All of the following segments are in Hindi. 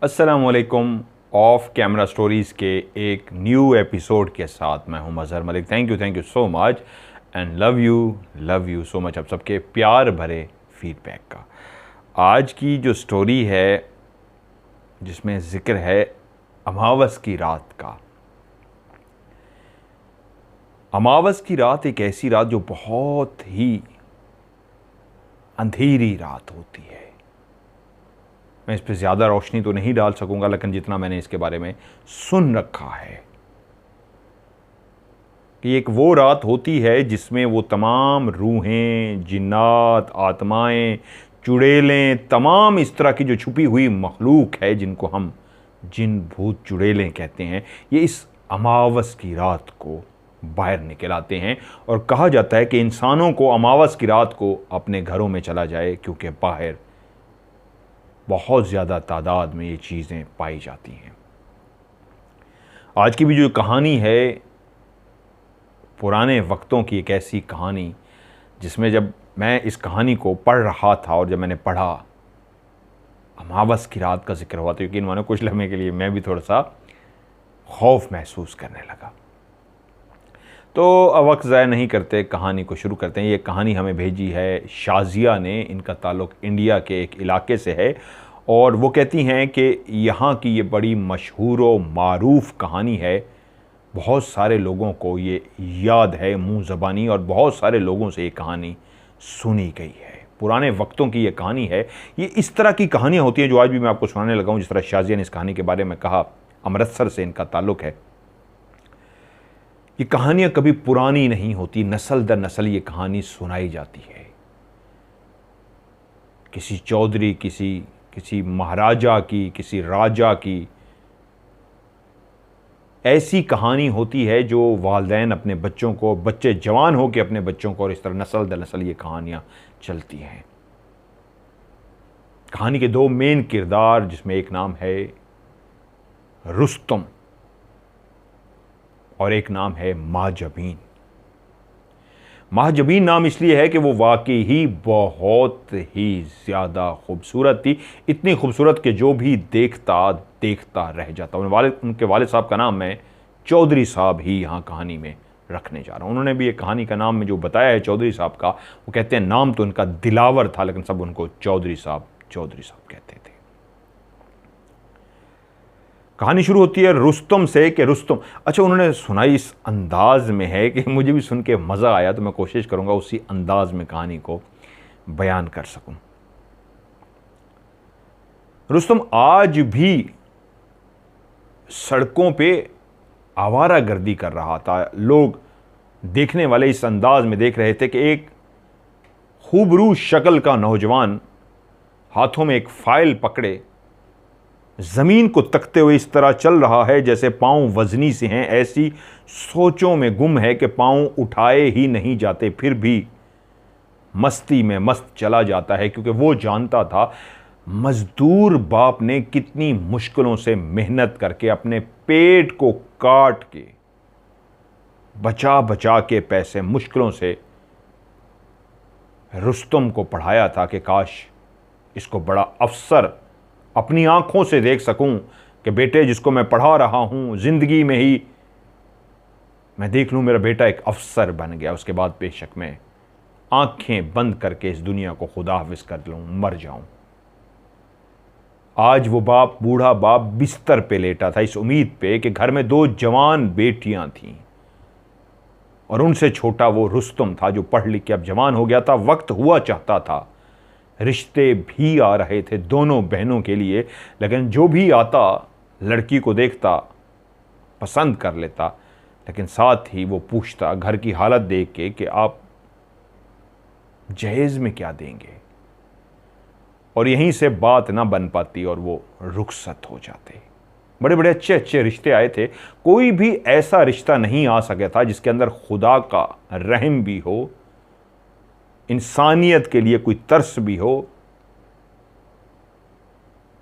अस्सलामुअलैकुम। ऑफ कैमरा स्टोरीज़ के एक न्यू एपिसोड के साथ मैं हूं Mazhar Malik. Thank you so much and love you so much आप सबके प्यार भरे फीडबैक का। आज की जो स्टोरी है जिसमें ज़िक्र है अमावस की रात का। अमावस की रात एक ऐसी रात जो बहुत ही अंधेरी रात होती है। मैं इस पर ज़्यादा रोशनी तो नहीं डाल सकूंगा, लेकिन जितना मैंने इसके बारे में सुन रखा है कि एक वो रात होती है जिसमें वो तमाम रूहें, जिन्नात, आत्माएं, चुड़ैलें, तमाम इस तरह की जो छुपी हुई मखलूक है जिनको हम जिन भूत चुड़ैलें कहते हैं, ये इस अमावस की रात को बाहर निकल आते हैं। और कहा जाता है कि इंसानों को अमावस की रात को अपने घरों में चला जाए, क्योंकि बाहर बहुत ज़्यादा तादाद में ये चीज़ें पाई जाती हैं। आज की भी जो कहानी है पुराने वक्तों की एक ऐसी कहानी जिसमें जब मैं इस कहानी को पढ़ रहा था और जब मैंने पढ़ा अमावस की रात का जिक्र हुआ, तो यकीन मानो कुछ लम्हे के लिए मैं भी थोड़ा सा खौफ महसूस करने लगा। तो वक्त ज़ाया नहीं करते, कहानी को शुरू करते हैं। ये कहानी हमें भेजी है शाजिया ने। इनका ताल्लुक़ इंडिया के एक इलाके से है और वो कहती हैं कि यहाँ की ये बड़ी मशहूर व मारूफ़ कहानी है। बहुत सारे लोगों को ये याद है मुँह ज़बानी, और बहुत सारे लोगों से ये कहानी सुनी गई है। पुराने वक्तों की ये कहानी है। ये इस तरह की कहानियाँ होती हैं जो आज भी मैं आपको सुनाने लगा हूँ। जिस तरह शाजिया ने इस कहानी के बारे में कहा, अमृतसर से इनका ताल्लुक़ है। ये कहानियाँ कभी पुरानी नहीं होती, नस्ल दर नस्ल ये कहानी सुनाई जाती है। किसी चौधरी, किसी महाराजा की, किसी राजा की ऐसी कहानी होती है जो वालिदैन अपने बच्चों को, बच्चे जवान हो के अपने बच्चों को, और इस तरह नस्ल दर नस्ल ये कहानियाँ चलती हैं। कहानी के दो मेन किरदार, जिसमें एक नाम है रुस्तम और एक नाम है माहजबीन। माहजबीन नाम इसलिए है कि वो वाकई ही बहुत ही ज़्यादा खूबसूरत थी। इतनी खूबसूरत कि जो भी देखता रह जाता। उनके वालिद साहब का नाम मैं चौधरी साहब ही यहाँ कहानी में रखने जा रहा हूँ। उन्होंने भी एक कहानी का नाम में जो बताया है चौधरी साहब का, वो कहते हैं नाम तो उनका दिलावर था, लेकिन सब उनको चौधरी साहब कहते थे। कहानी शुरू होती है रुस्तम से कि रुस्तम, अच्छा उन्होंने सुनाई इस अंदाज में है कि मुझे भी सुन के मज़ा आया, तो मैं कोशिश करूंगा उसी अंदाज में कहानी को बयान कर सकूं। रुस्तम आज भी सड़कों पे आवारागर्दी कर रहा था। लोग देखने वाले इस अंदाज में देख रहे थे कि एक खूबरू शक्ल का नौजवान हाथों में एक फाइल पकड़े ज़मीन को तकते हुए इस तरह चल रहा है जैसे पाँव वजनी से हैं। ऐसी सोचों में गुम है कि पाँव उठाए ही नहीं जाते, फिर भी मस्ती में मस्त चला जाता है, क्योंकि वो जानता था मजदूर बाप ने कितनी मुश्किलों से मेहनत करके अपने पेट को काट के बचा के पैसे मुश्किलों से रुस्तम को पढ़ाया था कि काश इसको बड़ा अफसर अपनी आंखों से देख सकूं कि बेटे जिसको मैं पढ़ा रहा हूं, जिंदगी में ही मैं देख लूं मेरा बेटा एक अफसर बन गया। उसके बाद बेशक मैं आंखें बंद करके इस दुनिया को खुदा हाफिज कर लूं, मर जाऊं। आज वो बाप, बूढ़ा बाप बिस्तर पे लेटा था इस उम्मीद पे कि घर में दो जवान बेटियां थीं और उनसे छोटा वो रुस्तम था जो पढ़ लिख के अब जवान हो गया था। वक्त हुआ चाहता था, रिश्ते भी आ रहे थे दोनों बहनों के लिए, लेकिन जो भी आता लड़की को देखता पसंद कर लेता, लेकिन साथ ही वो पूछता घर की हालत देख के कि आप जहेज में क्या देंगे, और यहीं से बात ना बन पाती और वो रुखसत हो जाते। बड़े बड़े अच्छे रिश्ते आए थे, कोई भी ऐसा रिश्ता नहीं आ सका था जिसके अंदर खुदा का रहम भी हो, इंसानियत के लिए कोई तरस भी हो,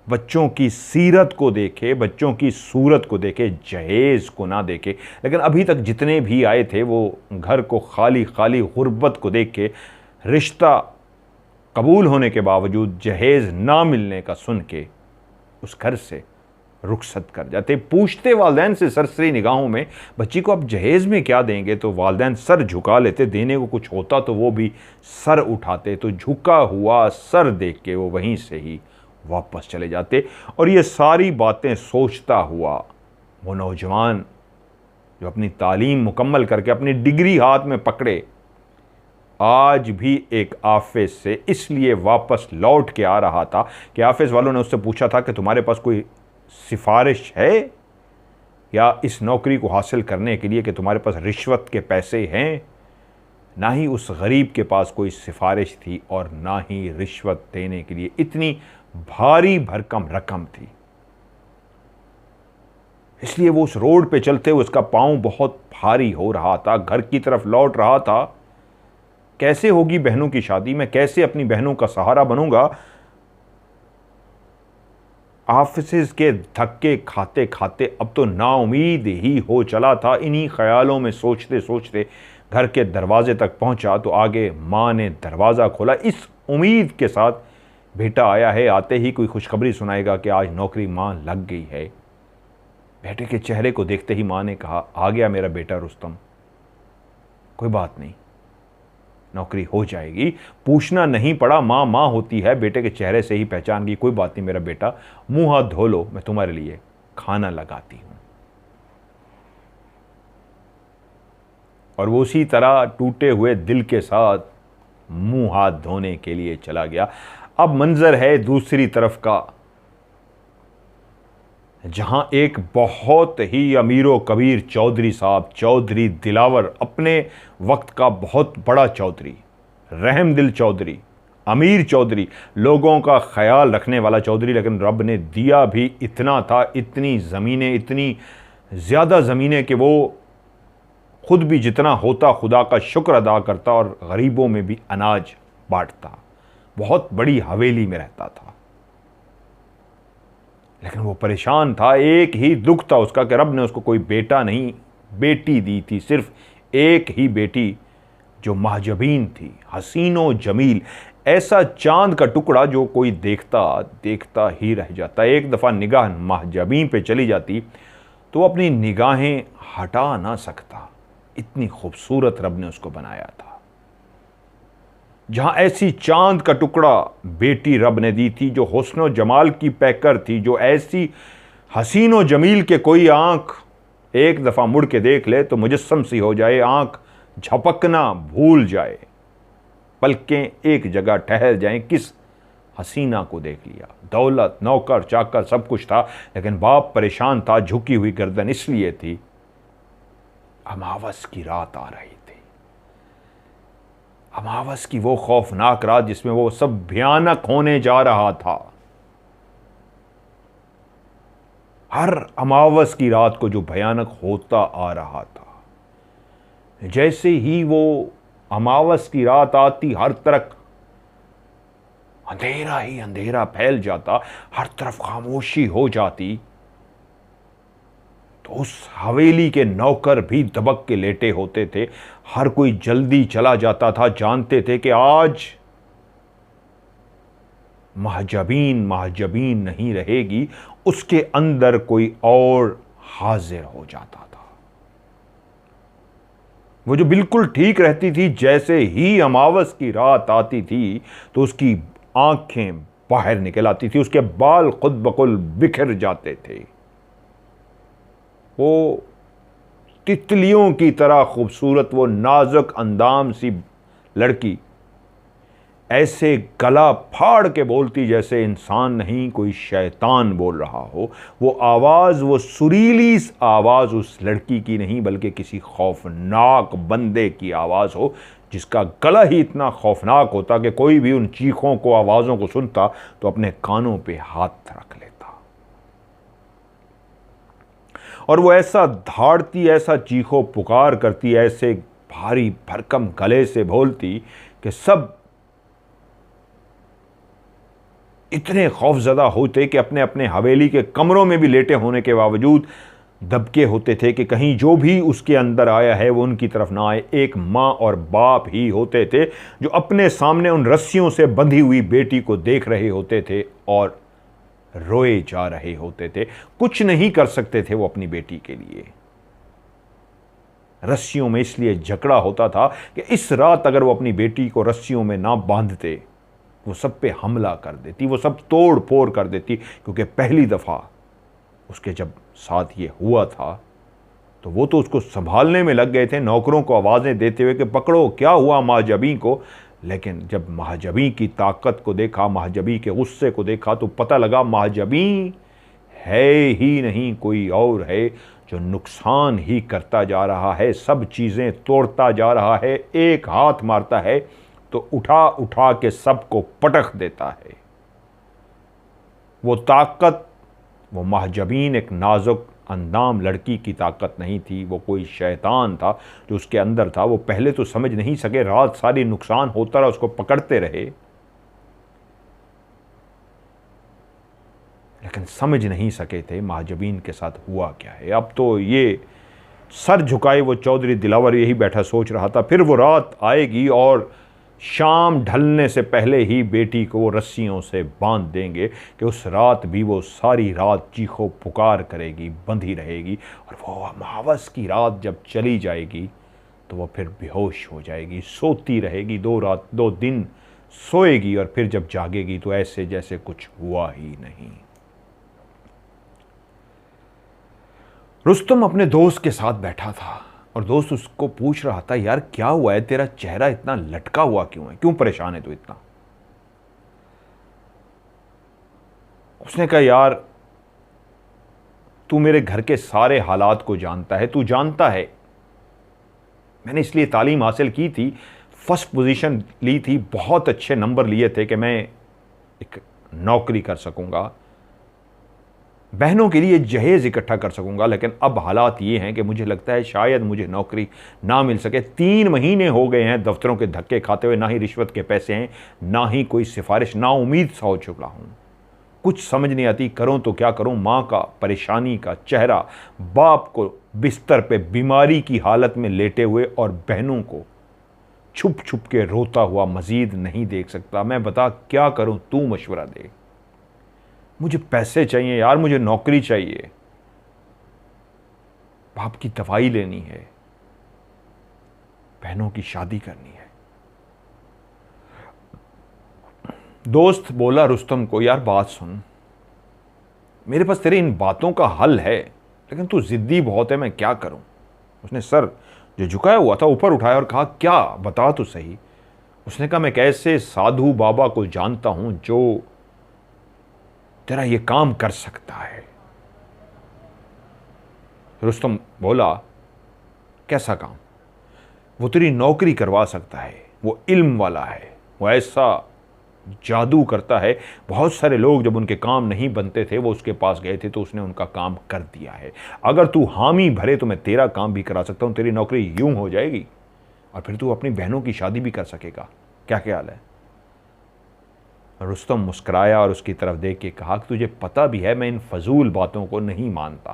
बच्चों की सीरत को देखे, बच्चों की सूरत को देखे, जहेज को ना देखे। लेकिन अभी तक जितने भी आए थे वो घर को खाली गुर्बत को देख के, रिश्ता कबूल होने के बावजूद जहेज ना मिलने का सुन के उस घर से रुखसत कर जाते। पूछते वालिदैन से सरसरी निगाहों में, बच्ची को आप जहेज़ में क्या देंगे? तो वालिदैन सर झुका लेते, देने को कुछ होता तो वो भी सर उठाते। तो झुका हुआ सर देख के वो वहीं से ही वापस चले जाते। और ये सारी बातें सोचता हुआ वो नौजवान जो अपनी तालीम मुकम्मल करके अपनी डिग्री हाथ में पकड़े, आज भी एक आफिस से इसलिए वापस लौट के आ रहा था कि आफिस वालों ने उससे पूछा था कि तुम्हारे पास कोई सिफारिश है या इस नौकरी को हासिल करने के लिए कि तुम्हारे पास रिश्वत के पैसे हैं? ना ही उस गरीब के पास कोई सिफारिश थी और ना ही रिश्वत देने के लिए इतनी भारी भरकम रकम थी। इसलिए वो उस रोड पे चलते हुए उसका पांव बहुत भारी हो रहा था, घर की तरफ लौट रहा था। कैसे होगी बहनों की शादी? मैं कैसे अपनी बहनों का सहारा बनूंगा? ऑफिस के धक्के खाते खाते अब तो नाउमीद ही हो चला था। इन्हीं ख्यालों में सोचते सोचते घर के दरवाजे तक पहुंचा तो आगे माँ ने दरवाज़ा खोला, इस उम्मीद के साथ बेटा आया है, आते ही कोई खुशखबरी सुनाएगा कि आज नौकरी माँ लग गई है। बेटे के चेहरे को देखते ही माँ ने कहा, आ गया मेरा बेटा रुस्तम, कोई बात नहीं, नौकरी हो जाएगी। पूछना नहीं पड़ा, माँ माँ होती है, बेटे के चेहरे से ही पहचान गई। कोई बात नहीं मेरा बेटा, मुंह हाथ धो लो, मैं तुम्हारे लिए खाना लगाती हूं। और वो उसी तरह टूटे हुए दिल के साथ मुंह हाथ धोने के लिए चला गया। अब मंजर है दूसरी तरफ का, जहां एक बहुत ही अमीरो कबीर चौधरी साहब, चौधरी दिलावर, अपने वक्त का बहुत बड़ा चौधरी, रहमदिल चौधरी, अमीर चौधरी, लोगों का ख्याल रखने वाला चौधरी, लेकिन रब ने दिया भी इतना था, इतनी ज़मीनें, इतनी ज़्यादा ज़मीनें कि वो खुद भी जितना होता खुदा का शुक्र अदा करता और गरीबों में भी अनाज बांटता। बहुत बड़ी हवेली में रहता था, लेकिन वो परेशान था। एक ही दुख था उसका कि रब ने उसको कोई बेटा नहीं बेटी दी थी, सिर्फ एक ही बेटी जो महजबीन थी, हसीनो जमील, ऐसा चांद का टुकड़ा जो कोई देखता देखता ही रह जाता। एक दफ़ा निगाह महजबीन पे चली जाती तो वो अपनी निगाहें हटा ना सकता, इतनी खूबसूरत रब ने उसको बनाया था। जहां ऐसी चांद का टुकड़ा बेटी रब ने दी थी जो हुस्नो जमाल की पैकर थी, जो ऐसी हसीनो जमील के कोई आंख एक दफ़ा मुड़ के देख ले तो मुजस्सम सी हो जाए, आंख झपकना भूल जाए, पलकें एक जगह ठहर जाएं। किस हसीना को देख लिया, दौलत, नौकर चाकर सब कुछ था, लेकिन बाप परेशान था, झुकी हुई गर्दन इसलिए थी अमावस की रात आ रही थी। अमावस की वो खौफनाक रात जिसमें वो सब भयानक होने जा रहा था। हर अमावस की रात को जो भयानक होता आ रहा था, जैसे ही वो अमावस की रात आती हर तरफ अंधेरा ही अंधेरा फैल जाता, हर तरफ खामोशी हो जाती। तो उस हवेली के नौकर भी दबक के लेटे होते थे, हर कोई जल्दी चला जाता था, जानते थे कि आज महजबीन महजबीन नहीं रहेगी, उसके अंदर कोई और हाजिर हो जाता था। वो जो बिल्कुल ठीक रहती थी, जैसे ही अमावस की रात आती थी तो उसकी आंखें बाहर निकल आती थी, उसके बाल खुद बकुल बिखर जाते थे। वो तितलियों की तरह खूबसूरत, वो नाजुक अंदाम सी लड़की ऐसे गला फाड़ के बोलती जैसे इंसान नहीं कोई शैतान बोल रहा हो। वो आवाज़, वो सुरीली आवाज़ उस लड़की की नहीं बल्कि किसी खौफनाक बंदे की आवाज़ हो, जिसका गला ही इतना खौफनाक होता कि कोई भी उन चीखों को, आवाज़ों को सुनता तो अपने कानों पे हाथ रख लेता। और वो ऐसा धाड़ती, ऐसा चीखो पुकार करती, ऐसे भारी भरकम गले से बोलती कि सब इतने खौफजदा होते कि अपने अपने हवेली के कमरों में भी लेटे होने के बावजूद दबके होते थे कि कहीं जो भी उसके अंदर आया है वो उनकी तरफ ना आए। एक माँ और बाप ही होते थे जो अपने सामने उन रस्सियों से बंधी हुई बेटी को देख रहे होते थे और रोए जा रहे होते थे। कुछ नहीं कर सकते थे वो अपनी बेटी के लिए। रस्सियों में इसलिए झगड़ा होता था कि इस रात अगर वो अपनी बेटी को रस्सियों में ना बांधते, वो सब पे हमला कर देती, वो सब तोड़ फोड़ कर देती। क्योंकि पहली दफ़ा उसके जब साथ ये हुआ था तो वो तो उसको संभालने में लग गए थे, नौकरों को आवाज़ें देते हुए कि पकड़ो, क्या हुआ महाजबी को। लेकिन जब महाजबी की ताकत को देखा, महाजबी के गुस्से को देखा, तो पता लगा महाजबी है ही नहीं, कोई और है जो नुकसान ही करता जा रहा है, सब चीज़ें तोड़ता जा रहा है। एक हाथ मारता है तो उठा उठा के सबको पटक देता है। वो ताकत, वो महजबीन एक नाजुक अंदाम लड़की की ताकत नहीं थी, वो कोई शैतान था जो उसके अंदर था। वो पहले तो समझ नहीं सके, रात सारी नुकसान होता रहा, उसको पकड़ते रहे, लेकिन समझ नहीं सके थे महजबीन के साथ हुआ क्या है। अब तो ये सर झुकाए वो चौधरी दिलावर यही बैठा सोच रहा था, फिर वो रात आएगी और शाम ढलने से पहले ही बेटी को वो रस्सियों से बांध देंगे कि उस रात भी वो सारी रात चीखो पुकार करेगी, बंधी रहेगी। और वो अमावस की रात जब चली जाएगी तो वो फिर बेहोश हो जाएगी, सोती रहेगी, 2 दिन सोएगी और फिर जब जागेगी तो ऐसे जैसे कुछ हुआ ही नहीं। रुस्तम अपने दोस्त के साथ बैठा था और दोस्त उसको पूछ रहा था, यार क्या हुआ है, तेरा चेहरा इतना लटका हुआ क्यों है, क्यों परेशान है तू इतना। उसने कहा, यार तू मेरे घर के सारे हालात को जानता है, तू जानता है मैंने इसलिए तालीम हासिल की थी, फर्स्ट पोजीशन ली थी, बहुत अच्छे नंबर लिए थे कि मैं एक नौकरी कर सकूंगा, बहनों के लिए जहेज इकट्ठा कर सकूंगा। लेकिन अब हालात ये हैं कि मुझे लगता है शायद मुझे नौकरी ना मिल सके। 3 महीने हो गए हैं दफ्तरों के धक्के खाते हुए, ना ही रिश्वत के पैसे हैं, ना ही कोई सिफारिश, ना उम्मीद सा हो चुका हूं। कुछ समझ नहीं आती, करूं तो क्या करूं। मां का परेशानी का चेहरा, बाप को बिस्तर पे बीमारी की हालत में लेटे हुए और बहनों को छुप छुप के रोता हुआ मजीद नहीं देख सकता। मैं बता क्या करूं, तू मशवरा दे। मुझे पैसे चाहिए यार, मुझे नौकरी चाहिए, बाप की दवाई लेनी है, बहनों की शादी करनी है। दोस्त बोला रुस्तम को, यार बात सुन, मेरे पास तेरी इन बातों का हल है, लेकिन तू जिद्दी बहुत है, मैं क्या करूं। उसने सर जो झुकाया हुआ था ऊपर उठाया और कहा, क्या बता तो सही। उसने कहा, मैं कैसे साधु बाबा को जानता हूं जो तेरा ये काम कर सकता है। रुस्तम बोला, कैसा काम। वो तेरी नौकरी करवा सकता है, वो इल्म वाला है, वो ऐसा जादू करता है। बहुत सारे लोग जब उनके काम नहीं बनते थे वो उसके पास गए थे तो उसने उनका काम कर दिया है। अगर तू हामी भरे तो मैं तेरा काम भी करा सकता हूं, तेरी नौकरी यूं हो जाएगी और फिर तू अपनी बहनों की शादी भी कर सकेगा। क्या ख्याल है। रुस्तम मुस्कुराया और उसकी तरफ देख के कहा कि तुझे पता भी है मैं इन फजूल बातों को नहीं मानता,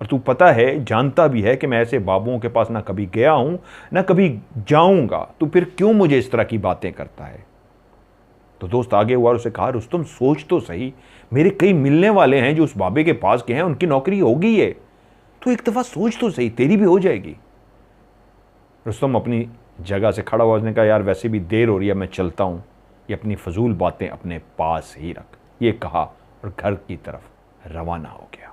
और तू पता है, जानता भी है कि मैं ऐसे बाबुओं के पास ना कभी गया हूं ना कभी जाऊंगा, तू फिर क्यों मुझे इस तरह की बातें करता है। तो दोस्त आगे हुआ और उसे कहा, रुस्तम सोच तो सही, मेरे कई मिलने वाले हैं जो उस बाबे के पास गए हैं, उनकी नौकरी होगी है, तो एक दफा सोच तो सही, तेरी भी हो जाएगी। रुस्तम अपनी जगह से खड़ा हुआ, उसने कहा, यार वैसे भी देर हो रही है, मैं चलता हूं, ये अपनी फजूल बातें अपने पास ही रख। ये कहा और घर की तरफ रवाना हो गया।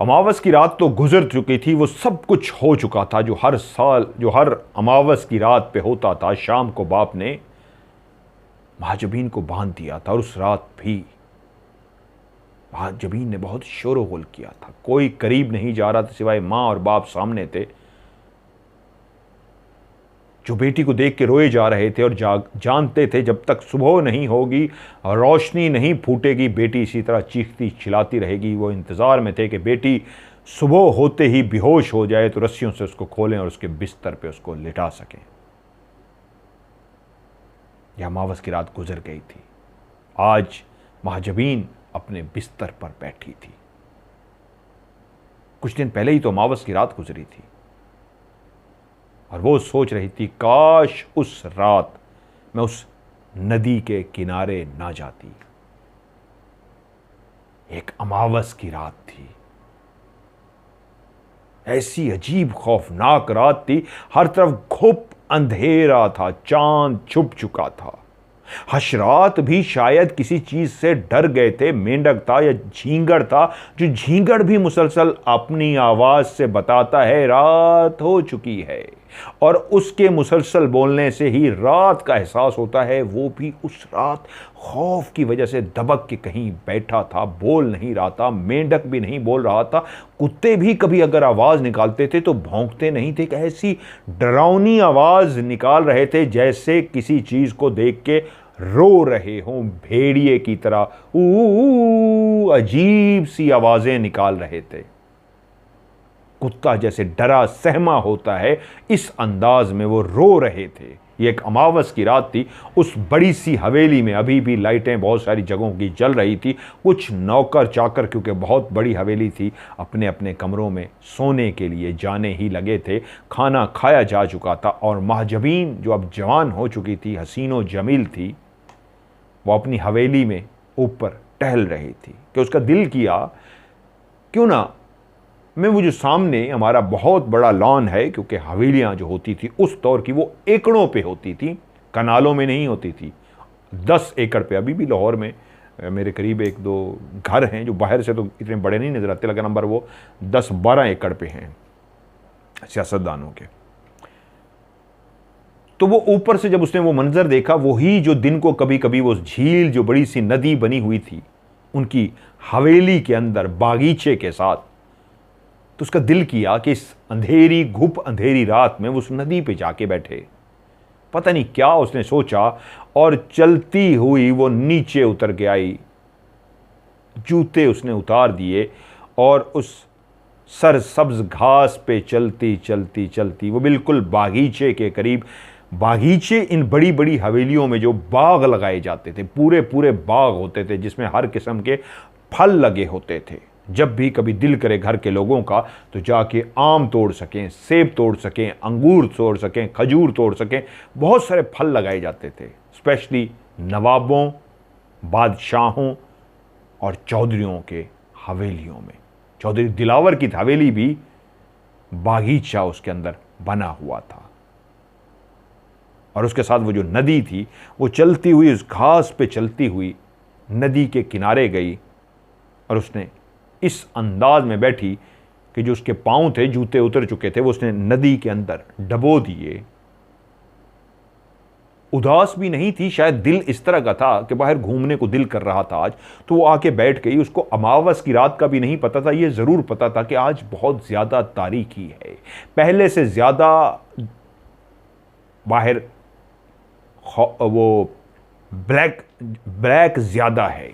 अमावस की रात तो गुजर चुकी थी, वो सब कुछ हो चुका था जो हर साल, जो हर अमावस की रात पे होता था। शाम को बाप ने महाजबीन को बांध दिया था और उस रात भी महाजबीन ने बहुत शोरगुल किया था। कोई करीब नहीं जा रहा था सिवाय मां और बाप सामने थे, जो बेटी को देख के रोए जा रहे थे और जानते थे जब तक सुबह नहीं होगी, रोशनी नहीं फूटेगी, बेटी इसी तरह चीखती चिल्लाती रहेगी। वो इंतज़ार में थे कि बेटी सुबह होते ही बेहोश हो जाए तो रस्सियों से उसको खोलें और उसके बिस्तर पे उसको लिटा सकें। यह अमावस की रात गुजर गई थी। आज महाजबीन अपने बिस्तर पर बैठी थी। कुछ दिन पहले ही तो अमावस की रात गुजरी थी और वो सोच रही थी, काश उस रात मैं उस नदी के किनारे ना जाती। एक अमावस की रात थी, ऐसी अजीब खौफनाक रात थी। हर तरफ घुप अंधेरा था, चांद छुप चुका था। हशरात भी शायद किसी चीज से डर गए थे। मेंढक था या झींगड़ था, जो झींगड़ भी मुसलसल अपनी आवाज से बताता है रात हो चुकी है, और उसके मुसलसल बोलने से ही रात का एहसास होता है। वो भी उस रात खौफ की वजह से दबक के कहीं बैठा था, बोल नहीं रहा था। मेंढक भी नहीं बोल रहा था। कुत्ते भी कभी अगर आवाज निकालते थे तो भौंकते नहीं थे, ऐसी डरावनी आवाज निकाल रहे थे जैसे किसी चीज को देख के रो रहे हों, भेड़िए की तरह अजीब सी आवाजें निकाल रहे थे। कुत्ता जैसे डरा सहमा होता है, इस अंदाज में वो रो रहे थे। ये एक अमावस की रात थी। उस बड़ी सी हवेली में अभी भी लाइटें बहुत सारी जगहों की जल रही थी। कुछ नौकर चाकर, क्योंकि बहुत बड़ी हवेली थी, अपने अपने कमरों में सोने के लिए जाने ही लगे थे। खाना खाया जा चुका था और महजबीन, जो अब जवान हो चुकी थी, हसीनो जमील थी, वो अपनी हवेली में ऊपर टहल रही थी कि उसका दिल किया क्यों ना मैं, वो जो सामने हमारा बहुत बड़ा लॉन है, क्योंकि हवेलियां जो होती थी उस दौर की वो एकड़ों पे होती थी, कनालों में नहीं होती थी। 10 एकड़ पे, अभी भी लाहौर में मेरे करीब 1-2 घर हैं जो बाहर से तो इतने बड़े नहीं नजर आते, लेकिन नंबर वो 10-12 एकड़ पे हैं सियासतदानों के। तो वो ऊपर से जब उसने वो मंजर देखा, वही जो दिन को कभी कभी वो झील, जो बड़ी सी नदी बनी हुई थी उनकी हवेली के अंदर बागीचे के साथ, तो उसका दिल किया कि इस अंधेरी घुप अंधेरी रात में वो उस नदी पे जाके बैठे। पता नहीं क्या उसने सोचा, और चलती हुई वो नीचे उतर के आई। जूते उसने उतार दिए और उस सरसब्ज घास पे चलती चलती चलती वो बिल्कुल बागीचे के करीब, बागीचे इन बड़ी बड़ी हवेलियों में जो बाग लगाए जाते थे, पूरे पूरे बाग होते थे जिसमें हर किस्म के फल लगे होते थे। जब भी कभी दिल करे घर के लोगों का तो जाके आम तोड़ सकें, सेब तोड़ सकें, अंगूर तोड़ सकें, खजूर तोड़ सकें, बहुत सारे फल लगाए जाते थे। स्पेशली नवाबों, बादशाहों और चौधरियों के हवेलियों में। चौधरी दिलावर की हवेली भी बागीचा उसके अंदर बना हुआ था, और उसके साथ वो जो नदी थी वो चलती हुई उस घास पे चलती हुई नदी के किनारे गई, और उसने इस अंदाज में बैठी कि जो उसके पांव थे, जूते उतर चुके थे, वो उसने नदी के अंदर डबो दिए। उदास भी नहीं थी, शायद दिल इस तरह का था कि बाहर घूमने को दिल कर रहा था आज, तो वो आके बैठ गई। उसको अमावस की रात का भी नहीं पता था, ये जरूर पता था कि आज बहुत ज्यादा तारीकी है, पहले से ज्यादा बाहर वो ब्लैक ज्यादा है,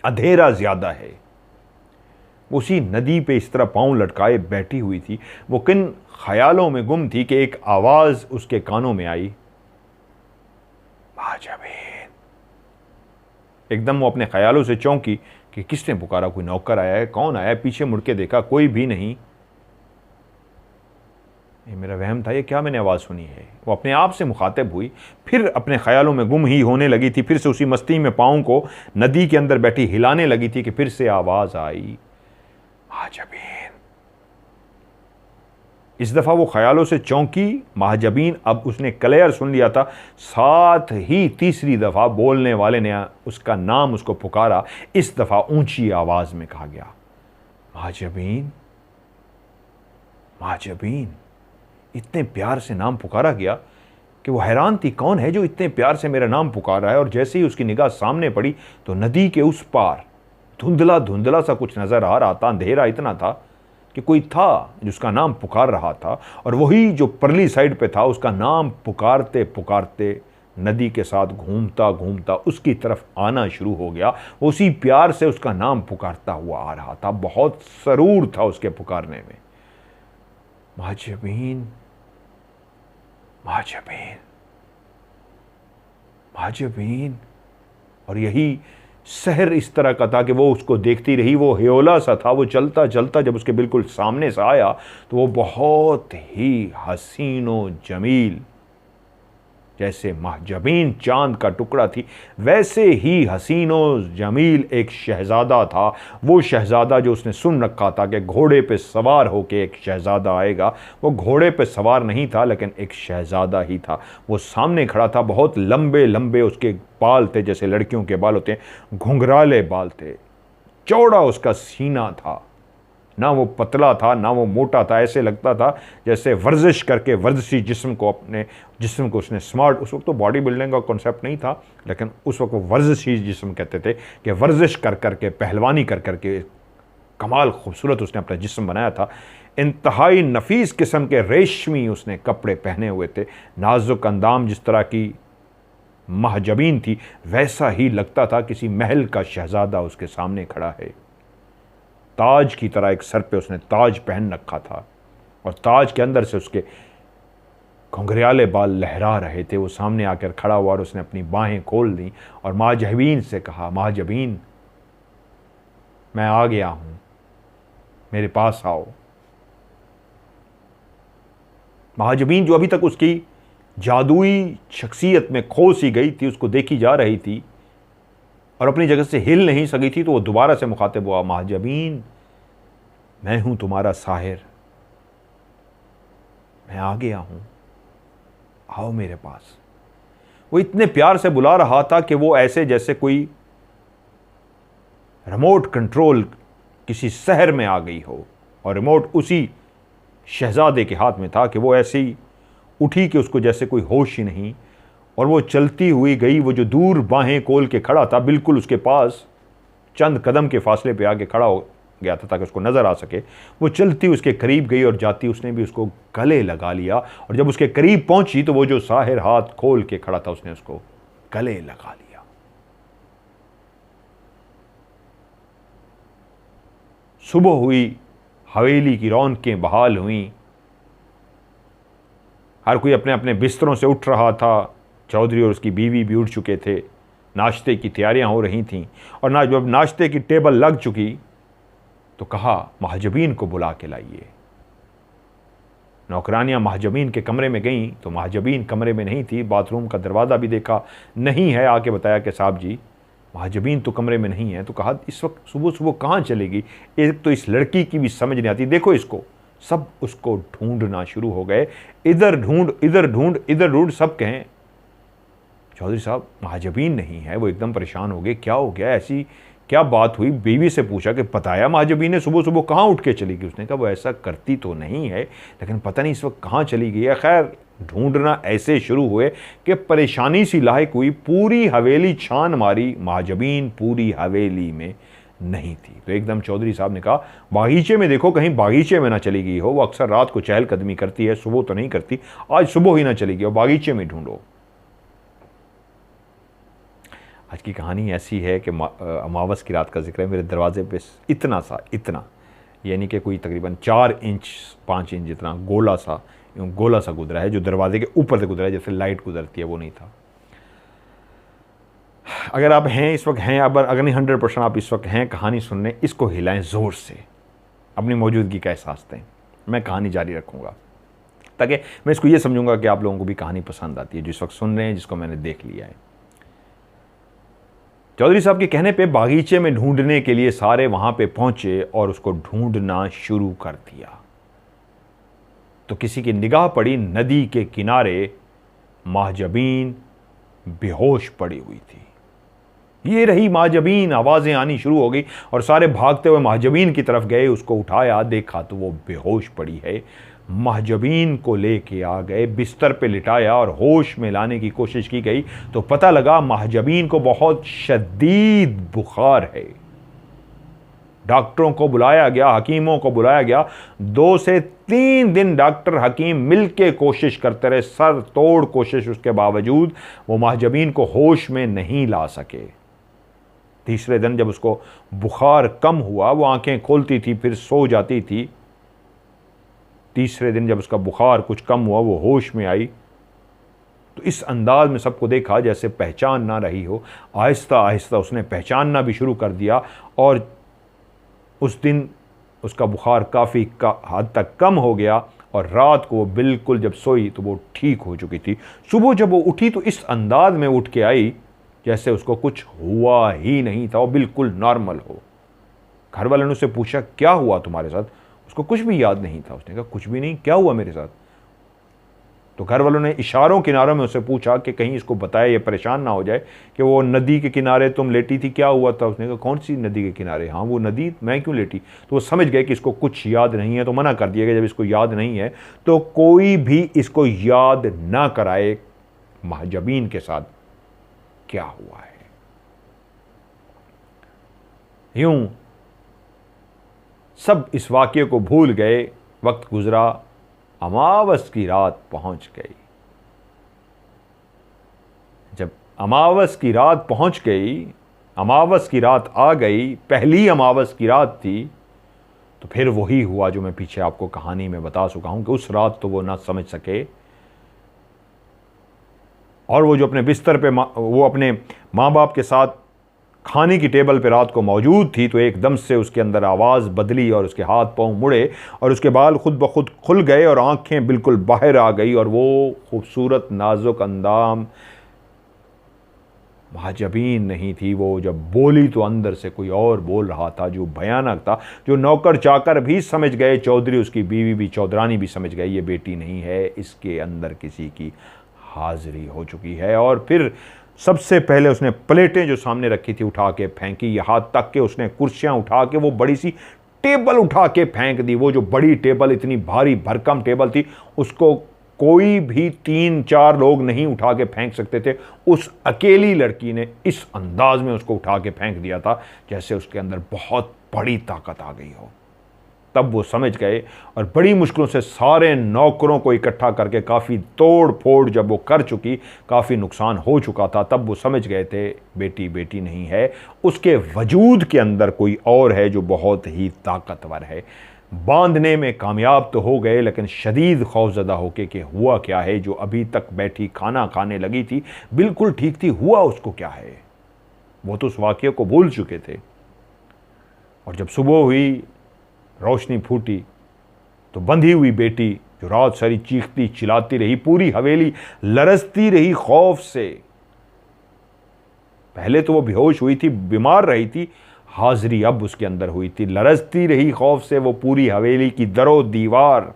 अंधेरा ज्यादा है। उसी नदी पे इस तरह पांव लटकाए बैठी हुई थी। वो किन ख्यालों में गुम थी कि एक आवाज उसके कानों में आई, महाजबीन। एकदम वो अपने ख्यालों से चौंकी कि किसने पुकारा, कोई नौकर आया है, कौन आया है? पीछे मुड़ के देखा, कोई भी नहीं। ये मेरा वहम था, ये क्या मैंने आवाज़ सुनी है? वो अपने आप से मुखातिब हुई, फिर अपने ख्यालों में गुम ही होने लगी थी। फिर से उसी मस्ती में पाँव को नदी के अंदर बैठी हिलाने लगी थी कि फिर से आवाज़ आई, महाजबीन। इस दफ़ा वो ख्यालों से चौंकी, महाजबीन। अब उसने क्लियर सुन लिया था। साथ ही तीसरी दफ़ा बोलने वाले ने उसका नाम उसको पुकारा। इस दफ़ा ऊंची आवाज़ में कहा गया, महाजबीन, महाजबीन। इतने प्यार से नाम पुकारा गया कि वो हैरान थी, कौन है जो इतने प्यार से मेरा नाम पुकार रहा है? और जैसे ही उसकी निगाह सामने पड़ी तो नदी के उस पार धुंधला धुंधला सा कुछ नजर आ रहा था। अंधेरा इतना था कि कोई था जिसका नाम पुकार रहा था, और वही जो परली साइड पे था उसका नाम पुकारते पुकारते नदी के साथ घूमता घूमता उसकी तरफ आना शुरू हो गया। उसी प्यार से उसका नाम पुकारता हुआ आ रहा था। बहुत सरूर था उसके पुकारने में, महाजबीन, महाजबीन, महाजबीन। और यही शहर इस तरह का था कि वो उसको देखती रही। वो ह्योला सा था। वो चलता चलता जब उसके बिल्कुल सामने से आया तो वो बहुत ही हसीनो जमील जैसे महजबीन चांद का टुकड़ा थी, वैसे ही हसीनो जमील एक शहज़ादा था। वो शहज़ादा जो उसने सुन रखा था कि घोड़े पे सवार होके एक शहज़ादा आएगा, वो घोड़े पे सवार नहीं था लेकिन एक शहज़ादा ही था। वो सामने खड़ा था, बहुत लंबे लंबे उसके बाल थे, जैसे लड़कियों के बाल होते हैं, घुंघराले बाल थे, चौड़ा उसका सीना था, ना वो पतला था ना वो मोटा था। ऐसे लगता था जैसे वर्जिश करके वर्जिशी जिस्म को, अपने जिस्म को उसने स्मार्ट, उस वक्त तो बॉडी बिल्डिंग का कॉन्सेप्ट नहीं था लेकिन उस वक्त वो वर्जिशी जिस्म कहते थे कि वर्जिश कर करके, पहलवानी कर करके कमाल खूबसूरत उसने अपना जिस्म बनाया था। इंतहाई नफीस किस्म के रेशमी उसने कपड़े पहने हुए थे। नाजुक अंदाम जिस तरह की महजबीन थी वैसा ही लगता था किसी महल का शहजादा उसके सामने खड़ा है। ताज की तरह एक सर पे उसने ताज पहन रखा था और ताज के अंदर से उसके घुंघराले बाल लहरा रहे थे। वो सामने आकर खड़ा हुआ और उसने अपनी बाहें खोल दी और महजबीन से कहा, महजबीन मैं आ गया हूं, मेरे पास आओ। महजबीन जो अभी तक उसकी जादुई शख्सियत में खो सी गई थी, उसको देखी जा रही थी और अपनी जगह से हिल नहीं सकी थी, तो वो दोबारा से मुखातिब हुआ, महजबीन मैं हूं तुम्हारा साहिर, मैं आ गया हूं, आओ मेरे पास। वो इतने प्यार से बुला रहा था कि वो ऐसे जैसे कोई रिमोट कंट्रोल किसी शहर में आ गई हो और रिमोट उसी शहजादे के हाथ में था कि वो ऐसे ही उठी कि उसको जैसे कोई होश ही नहीं, और वो चलती हुई गई। वो जो दूर बाहें खोल के खड़ा था बिल्कुल उसके पास, चंद कदम के फासले पे आके खड़ा हो गया था ताकि उसको नज़र आ सके। वो चलती उसके करीब गई और जाती उसने भी उसको गले लगा लिया, और जब उसके करीब पहुंची तो वो जो साहिर हाथ खोल के खड़ा था उसने उसको गले लगा लिया। सुबह हुई, हवेली की रौनकें बहाल हुई, हर कोई अपने अपने बिस्तरों से उठ रहा था। चौधरी और उसकी बीवी भी उठ चुके थे, नाश्ते की तैयारियां हो रही थीं, और जब नाश्ते की टेबल लग चुकी तो कहा, महजबीन को बुला के लाइए। नौकरानियां महजबीन के कमरे में गईं तो महजबीन कमरे में नहीं थी। बाथरूम का दरवाज़ा भी देखा, नहीं है। आके बताया कि साहब जी महजबीन तो कमरे में नहीं है। तो कहा, इस वक्त सुबह सुबह कहाँ चलेगी? एक तो इस लड़की की भी समझ नहीं आती, देखो इसको। सब उसको ढूंढना शुरू हो गए, इधर ढूंढ इधर ढूंढ इधर ढूंढ। सब कहें चौधरी साहब महजबीन नहीं है। वो एकदम परेशान हो गए, क्या हो गया, ऐसी क्या बात हुई? बीवी से पूछा कि बताया महजबीन ने सुबह सुबह कहाँ उठ के चली गई? उसने कहा वो ऐसा करती तो नहीं है लेकिन पता नहीं इस वक्त कहाँ चली गई है। खैर ढूंढना ऐसे शुरू हुए कि परेशानी सी लायक हुई, पूरी हवेली छान मारी, महजबीन पूरी हवेली में नहीं थी। तो एकदम चौधरी साहब ने कहा, बागीचे में देखो, कहीं बागीचे में ना चली गई हो। वो अक्सर रात को चहलकदमी करती है, सुबह तो नहीं करती, आज सुबह ही ना चली गई हो, बागीचे में ढूंढो। आज की कहानी ऐसी है कि अमावस की रात का जिक्र है। मेरे दरवाजे पे इतना यानी कि कोई तकरीबन 4 इंच 5 इंच जितना गोला सा गुजरा है, जो दरवाजे के ऊपर से गुजरा है, जैसे लाइट गुजरती है, वो नहीं था। अगर आप हैं इस वक्त हैं, अगर नहीं 100% आप इस वक्त हैं कहानी सुनने, इसको हिलाएं ज़ोर से, अपनी मौजूदगी का एहसास दें। मैं कहानी जारी रखूँगा ताकि मैं इसको ये समझूंगा कि आप लोगों को भी कहानी पसंद आती है, जो इस वक्त सुन रहे हैं, जिसको मैंने देख लिया है। चौधरी साहब के कहने पे बागीचे में ढूंढने के लिए सारे वहां पे पहुंचे और उसको ढूंढना शुरू कर दिया। तो किसी की निगाह पड़ी, नदी के किनारे महजबीन बेहोश पड़ी हुई थी। ये रही महजबीन, आवाजें आनी शुरू हो गई और सारे भागते हुए महजबीन की तरफ गए। उसको उठाया, देखा तो वो बेहोश पड़ी है। महजबीन को लेके आ गए, बिस्तर पे लिटाया और होश में लाने की कोशिश की गई तो पता लगा महजबीन को बहुत शदीद बुखार है। डॉक्टरों को बुलाया गया, हकीमों को बुलाया गया। 2 से 3 दिन डॉक्टर हकीम मिलके कोशिश करते रहे, सर तोड़ कोशिश, उसके बावजूद वो महजबीन को होश में नहीं ला सके। तीसरे दिन जब उसको बुखार कम हुआ, वो आंखें खोलती थी फिर सो जाती थी। तीसरे दिन जब उसका बुखार कुछ कम हुआ, वो होश में आई तो इस अंदाज में सबको देखा जैसे पहचान ना रही हो। आहिस्ता आहिस्ता उसने पहचानना भी शुरू कर दिया और उस दिन उसका बुखार काफ़ी हद तक कम हो गया और रात को वो बिल्कुल जब सोई तो वो ठीक हो चुकी थी। सुबह जब वो उठी तो इस अंदाज में उठ के आई जैसे उसको कुछ हुआ ही नहीं था, वो बिल्कुल नॉर्मल हो। घर वालों ने उससे पूछा क्या हुआ तुम्हारे साथ? उसको कुछ भी याद नहीं था। उसने कहा कुछ भी नहीं, क्या हुआ मेरे साथ? तो घर वालों ने इशारों किनारों में उससे पूछा कि कहीं इसको बताए ये परेशान ना हो जाए कि वो नदी के किनारे तुम लेटी थी, क्या हुआ था? उसने कहा कौन सी नदी के किनारे? हाँ वो नदी, मैं क्यों लेटी? तो वो समझ गए कि इसको कुछ याद नहीं है, तो मना कर दिया कि जब इसको याद नहीं है तो कोई भी इसको याद ना कराए महजबीन के साथ क्या हुआ है। यूं सब इस वाक्य को भूल गए। वक्त गुजरा, अमावस की रात पहुंच गई। जब अमावस की रात पहुंच गई, अमावस की रात आ गई, पहली अमावस की रात थी, तो फिर वही हुआ जो मैं पीछे आपको कहानी में बता चुका हूं कि उस रात तो वो ना समझ सके, और वो जो अपने बिस्तर पे वो अपने माँ बाप के साथ खाने की टेबल पे रात को मौजूद थी, तो एकदम से उसके अंदर आवाज़ बदली और उसके हाथ पांव मुड़े और उसके बाल खुद ब खुद खुल गए और आंखें बिल्कुल बाहर आ गई, और वो खूबसूरत नाजुक अंदाम महजबीन नहीं थी। वो जब बोली तो अंदर से कोई और बोल रहा था जो भयानक था, जो नौकर चाकर भी समझ गए, चौधरी उसकी बीवी भी, चौधरानी भी समझ गई ये बेटी नहीं है, इसके अंदर किसी की हाजिरी हो चुकी है। और फिर सबसे पहले उसने प्लेटें जो सामने रखी थी उठा के फेंकी, यहाँ तक कि उसने कुर्सियां उठा के वो बड़ी सी टेबल उठा के फेंक दी। वो जो बड़ी टेबल, इतनी भारी भरकम टेबल थी, उसको कोई भी 3-4 लोग नहीं उठा के फेंक सकते थे। उस अकेली लड़की ने इस अंदाज में उसको उठा के फेंक दिया था जैसे उसके अंदर बहुत बड़ी ताकत आ गई हो। तब वो समझ गए और बड़ी मुश्किलों से सारे नौकरों को इकट्ठा करके काफ़ी तोड़ फोड़ जब वो कर चुकी, काफ़ी नुकसान हो चुका था, तब वो समझ गए थे बेटी बेटी नहीं है, उसके वजूद के अंदर कोई और है जो बहुत ही ताकतवर है। बांधने में कामयाब तो हो गए, लेकिन शदीद खौफजदा होके कि हुआ क्या है, जो अभी तक बैठी खाना खाने लगी थी बिल्कुल ठीक थी, हुआ उसको क्या है? वो तो उस वाक़ये को भूल चुके थे। और जब सुबह हुई, रोशनी फूटी, तो बंधी हुई बेटी जो रात सारी चीखती चिल्लाती रही, पूरी हवेली लरजती रही खौफ से। पहले तो वो बेहोश हुई थी, बीमार रही थी, हाजिरी अब उसके अंदर हुई थी, लरजती रही खौफ से। वो पूरी हवेली की दरो दीवार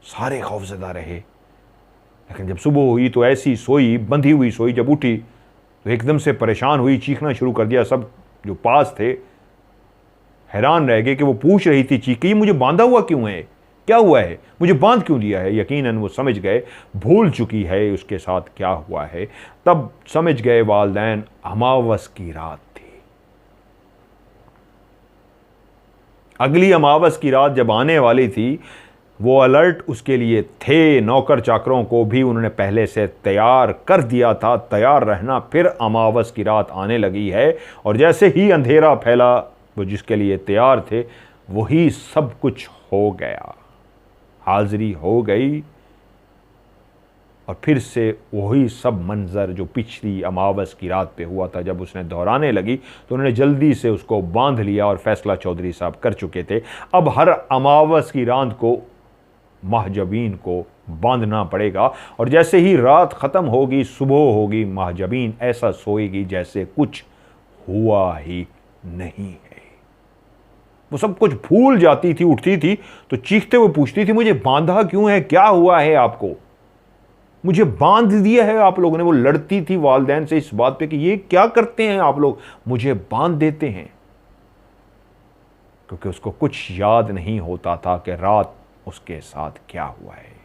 सारे खौफजदा रहे। लेकिन जब सुबह हुई तो ऐसी सोई, बंधी हुई सोई, जब उठी तो एकदम से परेशान हुई, चीखना शुरू कर दिया। सब जो पास थे हैरान रह गए कि वो पूछ रही थी चीख के, ये मुझे बांधा हुआ क्यों है, क्या हुआ है, मुझे बांध क्यों दिया है? यकीनन वो समझ गए भूल चुकी है उसके साथ क्या हुआ है। तब समझ गए वालिदैन अमावस की रात थी। अगली अमावस की रात जब आने वाली थी, वो अलर्ट उसके लिए थे। नौकर चाकरों को भी उन्होंने पहले से तैयार कर दिया था, तैयार रहना। फिर अमावस की रात आने लगी है और जैसे ही अंधेरा फैला, वो जिसके लिए तैयार थे वही सब कुछ हो गया, हाजिरी हो गई। और फिर से वही सब मंजर जो पिछली अमावस की रात पे हुआ था। जब उसने दोहराने लगी तो उन्होंने जल्दी से उसको बांध लिया और फैसला चौधरी साहब कर चुके थे। अब हर अमावस की रात को महजबीन को बांधना पड़ेगा, और जैसे ही रात ख़त्म होगी, सुबह होगी, महजबीन ऐसा सोएगी जैसे कुछ हुआ ही नहीं है। वो सब कुछ भूल जाती थी, उठती थी तो चीखते हुए पूछती थी, मुझे बांधा क्यों है, क्या हुआ है आपको, मुझे बांध दिया है आप लोगों ने। वो लड़ती थी वालिदैन से इस बात पे कि ये क्या करते हैं आप लोग, मुझे बांध देते हैं। क्योंकि उसको कुछ याद नहीं होता था कि रात उसके साथ क्या हुआ है।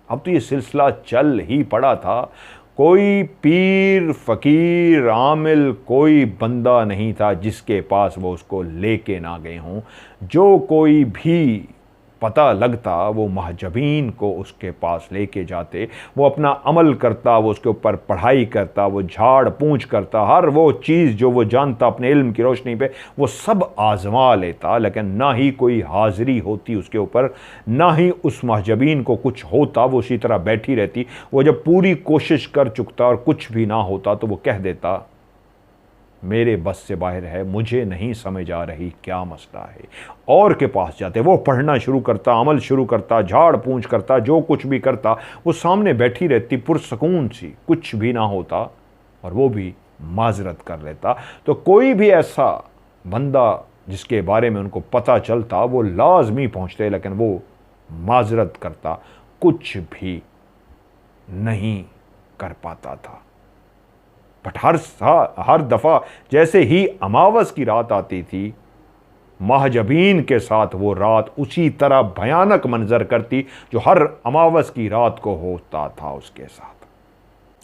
अब तो ये सिलसिला चल ही पड़ा था। कोई पीर, फकीर, आमिल, कोई बंदा नहीं था जिसके पास वो उसको लेके ना गए हों। जो कोई भी पता लगता वो महजबीन को उसके पास लेके जाते। वो अपना अमल करता, वो उसके ऊपर पढ़ाई करता, वो झाड़ पूंछ करता, हर वो चीज़ जो वो जानता अपने इल्म की रोशनी पे वो सब आजमा लेता। लेकिन ना ही कोई हाजिरी होती उसके ऊपर, ना ही उस महजबीन को कुछ होता। वो उसी तरह बैठी रहती। वो जब पूरी कोशिश कर चुकता और कुछ भी ना होता तो वो कह देता, मेरे बस से बाहर है, मुझे नहीं समझ आ रही क्या मसला है। और के पास जाते, वो पढ़ना शुरू करता, अमल शुरू करता, झाड़ पूंछ करता, जो कुछ भी करता, वो सामने बैठी रहती पुरसकून सी, कुछ भी ना होता और वो भी माजरत कर लेता। तो कोई भी ऐसा बंदा जिसके बारे में उनको पता चलता, वो लाजमी पहुंचते, लेकिन वो माजरत करता, कुछ भी नहीं कर पाता था। बट हर दफ़ा जैसे ही अमावस की रात आती थी, महजबीन के साथ वो रात उसी तरह भयानक मंजर करती जो हर अमावस की रात को होता था उसके साथ।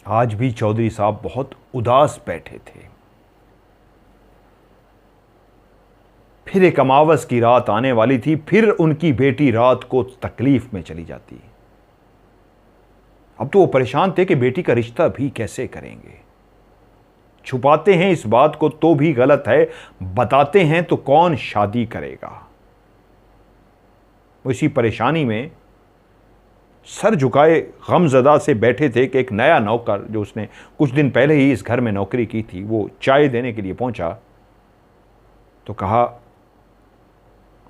आज भी चौधरी साहब बहुत उदास बैठे थे। फिर एक अमावस की रात आने वाली थी, फिर उनकी बेटी रात को तकलीफ में चली जाती। अब तो वो परेशान थे कि बेटी का रिश्ता भी कैसे करेंगे। छुपाते हैं इस बात को तो भी गलत है, बताते हैं तो कौन शादी करेगा। वो इसी परेशानी में सर झुकाए गमज़दा से बैठे थे कि एक नया नौकर, जो उसने कुछ दिन पहले ही इस घर में नौकरी की थी, वो चाय देने के लिए पहुंचा तो कहा,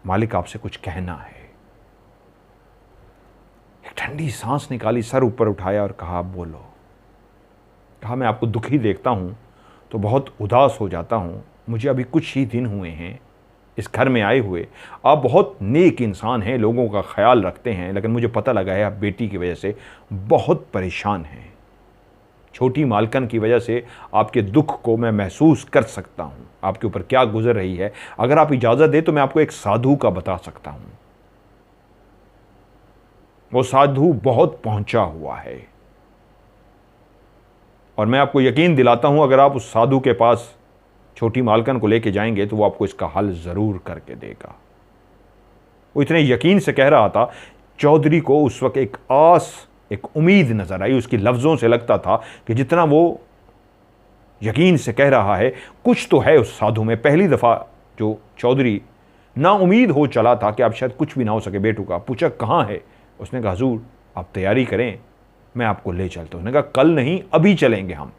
मालिक आपसे कुछ कहना है। एक ठंडी सांस निकाली, सर ऊपर उठाया और कहा, बोलो। कहा, मैं आपको दुखी देखता हूं तो बहुत उदास हो जाता हूँ। मुझे अभी कुछ ही दिन हुए हैं इस घर में आए हुए। आप बहुत नेक इंसान हैं, लोगों का ख्याल रखते हैं, लेकिन मुझे पता लगा है आप बेटी की वजह से बहुत परेशान हैं। छोटी मालकन की वजह से आपके दुख को मैं महसूस कर सकता हूँ, आपके ऊपर क्या गुजर रही है। अगर आप इजाज़त दें तो मैं आपको एक साधु का बता सकता हूँ। वो साधु बहुत पहुँचा हुआ है और मैं आपको यकीन दिलाता हूं, अगर आप उस साधु के पास छोटी मालकन को लेके जाएंगे तो वो आपको इसका हल ज़रूर करके देगा। वो इतने यकीन से कह रहा था, चौधरी को उस वक्त एक आस, एक उम्मीद नज़र आई। उसकी लफ्ज़ों से लगता था कि जितना वो यकीन से कह रहा है, कुछ तो है उस साधु में। पहली दफ़ा जो चौधरी ना उम्मीद हो चला था कि आप शायद कुछ भी ना हो सके। बेटू का पूछा, कहाँ है? उसने कहा, हुजूर आप तैयारी करें, मैं आपको ले चलता हूं। उसने कहा, कल नहीं, अभी चलेंगे हम।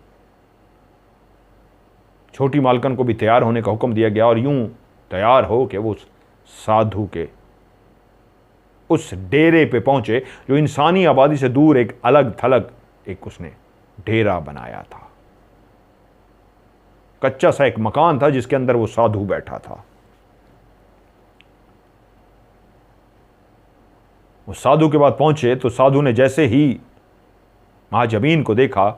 छोटी मालकन को भी तैयार होने का हुक्म दिया गया और यूं तैयार हो कि वो साधु के उस डेरे पे पहुंचे जो इंसानी आबादी से दूर एक अलग थलग एक उसने डेरा बनाया था। कच्चा सा एक मकान था जिसके अंदर वो साधु बैठा था। वो साधु के बाद पहुंचे तो साधु ने जैसे ही महाजबीन को देखा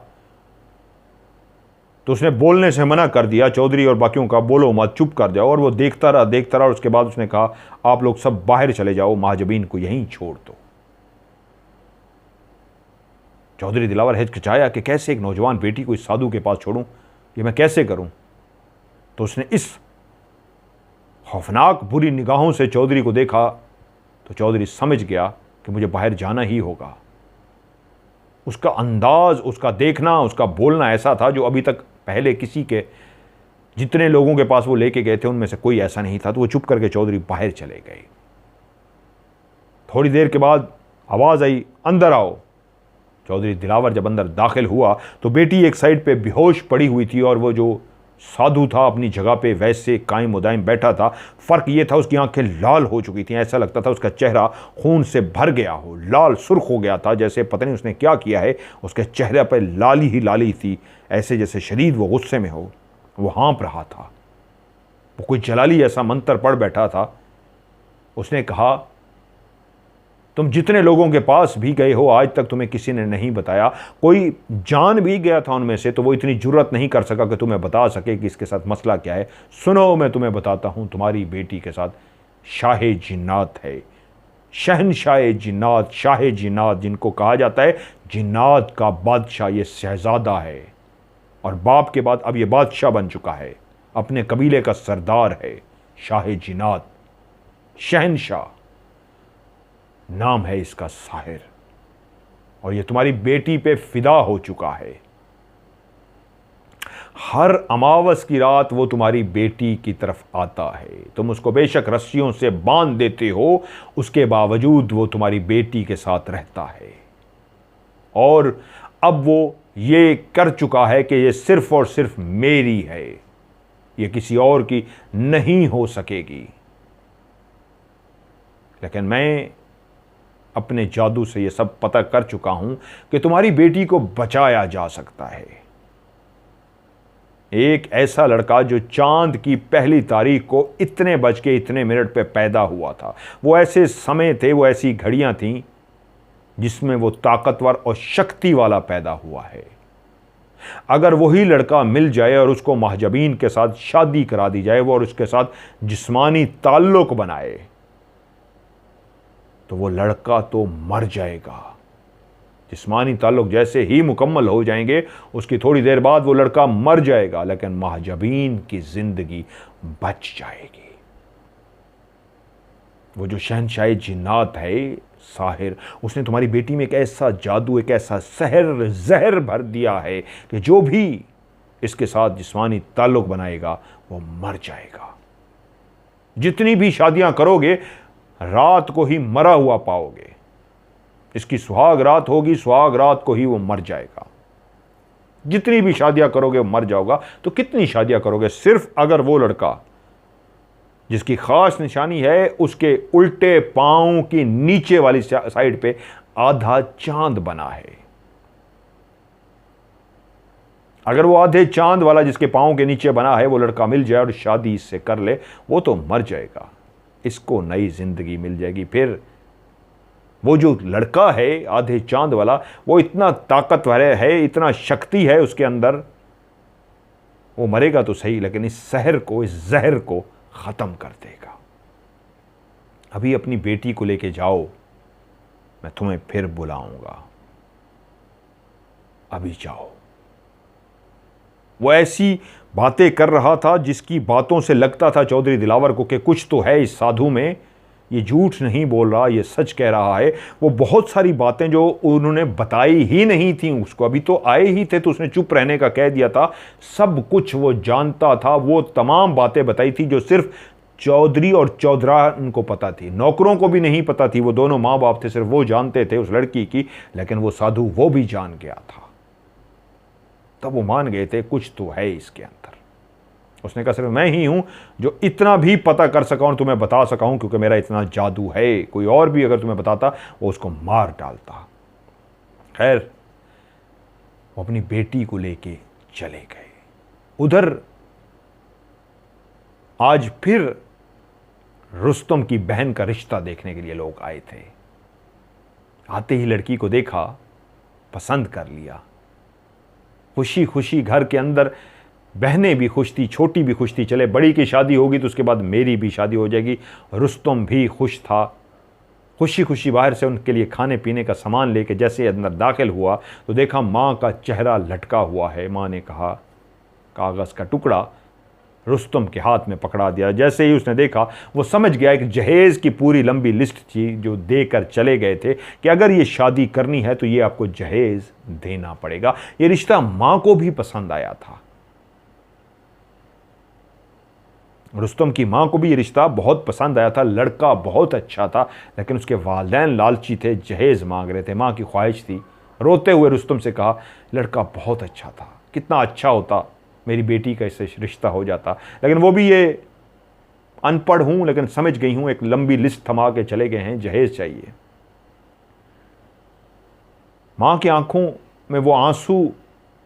तो उसने बोलने से मना कर दिया। चौधरी और बाकियों का, बोलो मत, चुप कर जाओ। और वो देखता रहा और उसके बाद उसने कहा, आप लोग सब बाहर चले जाओ, महाजबीन को यहीं छोड़ दो। चौधरी दिलावर हिचकिचाया कि कैसे एक नौजवान बेटी को इस साधु के पास छोड़ूं, ये मैं कैसे करूं। तो उसने इस खौफनाक बुरी निगाहों से चौधरी को देखा तो चौधरी समझ गया कि मुझे बाहर जाना ही होगा। उसका अंदाज, उसका देखना, उसका बोलना ऐसा था जो अभी तक पहले किसी के, जितने लोगों के पास वो लेके गए थे उनमें से कोई ऐसा नहीं था। तो वो चुप करके चौधरी बाहर चले गए। थोड़ी देर के बाद आवाज़ आई, अंदर आओ। चौधरी दिलावर जब अंदर दाखिल हुआ तो बेटी एक साइड पे बेहोश पड़ी हुई थी और वो जो साधु था अपनी जगह पे वैसे कायम मुदायम बैठा था। फ़र्क ये था, उसकी आंखें लाल हो चुकी थी। ऐसा लगता था उसका चेहरा खून से भर गया हो, लाल सुर्ख हो गया था, जैसे पता नहीं उसने क्या किया है। उसके चेहरे पर लाली ही लाली थी, ऐसे जैसे शदीद वो गुस्से में हो। वो हाँप रहा था, वो कोई जलाली ऐसा मंत्र पढ़ बैठा था। उसने कहा, तुम जितने लोगों के पास भी गए हो आज तक तुम्हें किसी ने नहीं बताया। कोई जान भी गया था उनमें से तो वो इतनी जुर्रत नहीं कर सका कि तुम्हें बता सके कि इसके साथ मसला क्या है। सुनो, मैं तुम्हें बताता हूं, तुम्हारी बेटी के साथ शाह जिन्नात है। शहनशाह जिन्नात, शाह जिन्नात जिनको कहा जाता है जिन्नात का बादशाह, ये शहजादा है और बाप के बाद अब ये बादशाह बन चुका है, अपने कबीले का सरदार है। शाह जिन्नात, शहनशाह नाम है इसका, साहिर, और ये तुम्हारी बेटी पे फिदा हो चुका है। हर अमावस की रात वो तुम्हारी बेटी की तरफ आता है। तुम उसको बेशक रस्सियों से बांध देते हो, उसके बावजूद वो तुम्हारी बेटी के साथ रहता है। और अब वो ये कर चुका है कि ये सिर्फ और सिर्फ मेरी है, ये किसी और की नहीं हो सकेगी। लेकिन मैं अपने जादू से ये सब पता कर चुका हूं कि तुम्हारी बेटी को बचाया जा सकता है। एक ऐसा लड़का जो चांद की पहली तारीख को इतने बज के इतने मिनट पे पैदा हुआ था, वो ऐसे समय थे, वो ऐसी घड़ियां थीं जिसमें वो ताकतवर और शक्ति वाला पैदा हुआ है। अगर वही लड़का मिल जाए और उसको महजबीन के साथ शादी करा दी जाए, वो और उसके साथ जिस्मानी ताल्लुक बनाए, तो वो लड़का तो मर जाएगा। जिस्मानी ताल्लुक जैसे ही मुकम्मल हो जाएंगे, उसकी थोड़ी देर बाद वो लड़का मर जाएगा, लेकिन महजबीन की जिंदगी बच जाएगी। वो जो शहनशाह जिन्नात है, साहिर, उसने तुम्हारी बेटी में एक ऐसा जादू, एक ऐसा सहर जहर भर दिया है कि जो भी इसके साथ जिस्मानी ताल्लुक बनाएगा वो मर जाएगा। जितनी भी शादियां करोगे, रात को ही मरा हुआ पाओगे। इसकी सुहाग रात होगी, सुहाग रात को ही वो मर जाएगा। जितनी भी शादियां करोगे वो मर जाओगा। तो कितनी शादियां करोगे? सिर्फ अगर वो लड़का जिसकी खास निशानी है उसके उल्टे पांव की नीचे वाली साइड पे आधा चांद बना है। अगर वो आधे चांद वाला जिसके पांव के नीचे बना है वो लड़का मिल जाए और शादी इससे कर ले, वो तो मर जाएगा, इसको नई जिंदगी मिल जाएगी। फिर वो जो लड़का है आधे चांद वाला, वो इतना ताकतवर है, इतना शक्ति है उसके अंदर, वो मरेगा तो सही, लेकिन इस सहर को, इस जहर को खत्म कर देगा। अभी अपनी बेटी को लेके जाओ, मैं तुम्हें फिर बुलाऊंगा, अभी जाओ। वो ऐसी बातें कर रहा था जिसकी बातों से लगता था चौधरी दिलावर को कि कुछ तो है इस साधु में, ये झूठ नहीं बोल रहा, ये सच कह रहा है। वो बहुत सारी बातें जो उन्होंने बताई ही नहीं थी उसको, अभी तो आए ही थे तो उसने चुप रहने का कह दिया था, सब कुछ वो जानता था। वो तमाम बातें बताई थी जो सिर्फ चौधरी और चौधरा उनको पता थी, नौकरों को भी नहीं पता थी। वो दोनों माँ बाप थे, सिर्फ वो जानते थे उस लड़की की, लेकिन वो साधु वो भी जान गया था। तब वो मान गए थे कुछ तो है इसके अंदर। उसने कहा सिर्फ मैं ही हूं जो इतना भी पता कर सका और तुम्हें बता सका हूं, क्योंकि मेरा इतना जादू है। कोई और भी अगर तुम्हें बताता वो उसको मार डालता। खैर, वो अपनी बेटी को लेके चले गए। उधर आज फिर रुस्तम की बहन का रिश्ता देखने के लिए लोग आए थे। आते ही लड़की को देखा, पसंद कर लिया। खुशी खुशी घर के अंदर बहनें भी खुश थी, छोटी भी खुश थी। चले बड़ी की शादी होगी तो उसके बाद मेरी भी शादी हो जाएगी। रुस्तम भी खुश था। खुशी खुशी बाहर से उनके लिए खाने पीने का सामान लेके जैसे अंदर दाखिल हुआ तो देखा माँ का चेहरा लटका हुआ है। माँ ने कहा, कागज़ का टुकड़ा रुस्तम के हाथ में पकड़ा दिया। जैसे ही उसने देखा वो समझ गया कि जहेज़ की पूरी लंबी लिस्ट थी जो देकर चले गए थे कि अगर ये शादी करनी है तो ये आपको जहेज़ देना पड़ेगा। ये रिश्ता माँ को भी पसंद आया था। रुस्तम की माँ को भी ये रिश्ता बहुत पसंद आया था। लड़का बहुत अच्छा था, लेकिन उसके वालिदैन लालची थे, जहेज़ मांग रहे थे। माँ की ख्वाहिश थी। रोते हुए रुस्तम से कहा, लड़का बहुत अच्छा था, कितना अच्छा होता मेरी बेटी का इससे रिश्ता हो जाता। लेकिन वो भी, ये अनपढ़ हूँ लेकिन समझ गई हूँ, एक लंबी लिस्ट थमा के चले गए हैं, जहेज़ चाहिए। माँ की आंखों में वो आंसू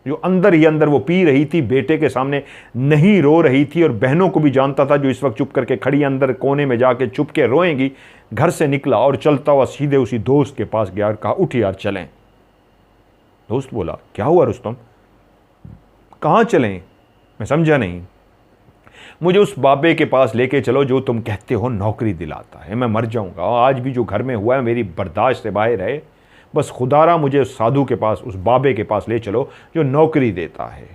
जो अंदर ही अंदर वो पी रही थी, बेटे के सामने नहीं रो रही थी। और बहनों को भी जानता था जो इस वक्त चुप करके खड़ी अंदर कोने में जाके चुप के रोएंगी। घर से निकला और चलता हुआ सीधे उसी दोस्त के पास गया और कहा, उठ यार चलें। दोस्त बोला, क्या हुआ रुस्तम, कहाँ चलें? मैं समझा नहीं। मुझे उस बाबे के पास लेके चलो जो तुम कहते हो नौकरी दिलाता है। मैं मर जाऊंगा, आज भी जो घर में हुआ है मेरी बर्दाश्त से बाहर है। बस खुदारा मुझे उस साधु के पास, उस बाबे के पास ले चलो जो नौकरी देता है।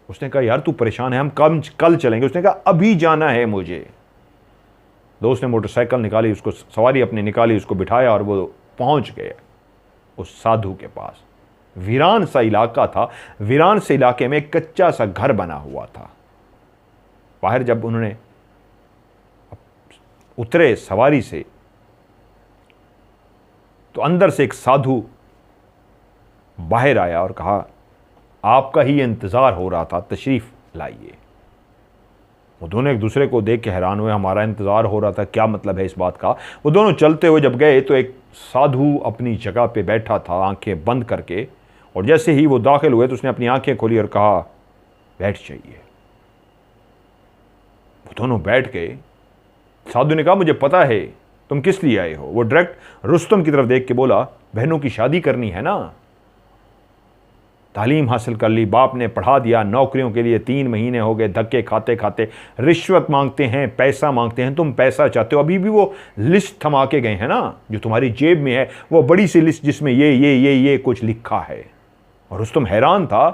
उसने कहा, यार तू परेशान है, हम कल चलेंगे। उसने कहा, अभी जाना है मुझे। दोस्त ने मोटरसाइकिल निकाली, उसको सवारी अपनी निकाली, उसको बिठाया और वो पहुंच गए उस साधु के पास। वीरान सा इलाका था। वीरान से इलाके में एक कच्चा सा घर बना हुआ था। बाहर जब उन्होंने उतरे सवारी से तो अंदर से एक साधु बाहर आया और कहा, आपका ही इंतजार हो रहा था, तशरीफ लाइए। वो दोनों एक दूसरे को देख के हैरान हुए, हमारा इंतज़ार हो रहा था, क्या मतलब है इस बात का। वो दोनों चलते हुए जब गए तो एक साधु अपनी जगह पे बैठा था आंखें बंद करके, और जैसे ही वो दाखिल हुए तो उसने अपनी आंखें खोली और कहा बैठ जाइए। वो दोनों बैठ गए। साधु ने कहा मुझे पता है तुम किस लिए आए हो। वो डायरेक्ट रुस्तम की तरफ देख के बोला बहनों की शादी करनी है ना, तालीम हासिल कर ली, बाप ने पढ़ा दिया, नौकरियों के लिए 3 महीने हो गए, धक्के खाते खाते, रिश्वत मांगते हैं, पैसा मांगते हैं, तुम पैसा चाहते हो। अभी भी वो लिस्ट थमा के गए हैं ना जो तुम्हारी जेब में है, वो बड़ी सी लिस्ट जिसमें ये कुछ लिखा है। और रुस्तम हैरान था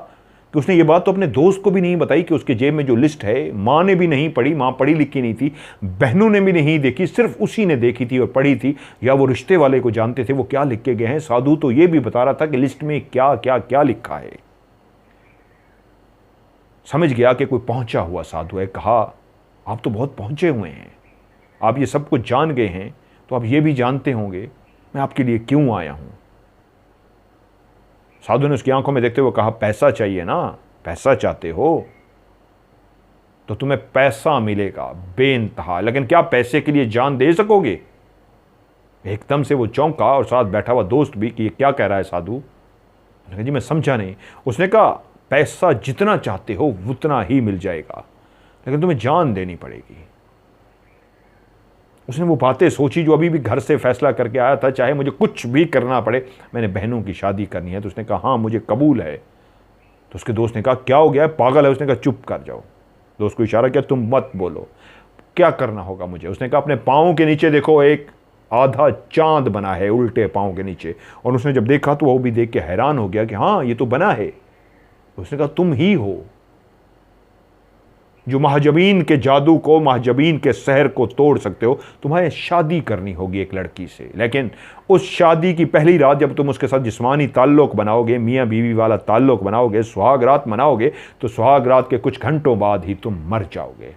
कि उसने ये बात तो अपने दोस्त को भी नहीं बताई कि उसके जेब में जो लिस्ट है, माँ ने भी नहीं पढ़ी, माँ पढ़ी लिखी नहीं थी, बहनों ने भी नहीं देखी, सिर्फ उसी ने देखी थी और पढ़ी थी, या वो रिश्ते वाले को जानते थे वो क्या लिख के गए हैं। साधु तो ये भी बता रहा था कि लिस्ट में क्या क्या क्या लिखा है। समझ गया कि कोई पहुंचा हुआ साधु है। कहा आप तो बहुत पहुंचे हुए हैं, आप ये सब कुछ जान गए हैं, तो आप ये भी जानते होंगे मैं आपके लिए क्यों आया हूं। साधु ने उसकी आंखों में देखते हुए कहा पैसा चाहिए ना, पैसा चाहते हो तो तुम्हें पैसा मिलेगा बेइंतहा, लेकिन क्या पैसे के लिए जान दे सकोगे। एकदम से वो चौंका और साथ बैठा हुआ दोस्त भी कि ये क्या कह रहा है साधु। उसने कहा जी मैं समझा नहीं। उसने कहा पैसा जितना चाहते हो उतना ही मिल जाएगा, लेकिन तुम्हें जान देनी पड़ेगी। उसने वो बातें सोची जो अभी भी घर से फैसला करके आया था, चाहे मुझे कुछ भी करना पड़े मैंने बहनों की शादी करनी है। तो उसने कहा हाँ मुझे कबूल है। तो उसके दोस्त ने कहा क्या हो गया है, पागल है। उसने कहा चुप कर जाओ। दोस्त को इशारा किया तुम मत बोलो, क्या करना होगा मुझे। उसने कहा अपने पाँव के नीचे देखो एक आधा चांद बना है उल्टे पाँव के नीचे। और उसने जब देखा तो वो भी देख के हैरान हो गया कि हाँ ये तो बना है। उसने कहा तुम ही हो जो महजबीन के जादू को, महजबीन के सहर को तोड़ सकते हो। तुम्हें शादी करनी होगी एक लड़की से, लेकिन उस शादी की पहली रात जब तुम उसके साथ जिस्मानी ताल्लुक बनाओगे, मियाँ बीवी वाला ताल्लुक बनाओगे, सुहाग रात मनाओगे, तो सुहाग रात के कुछ घंटों बाद ही तुम मर जाओगे।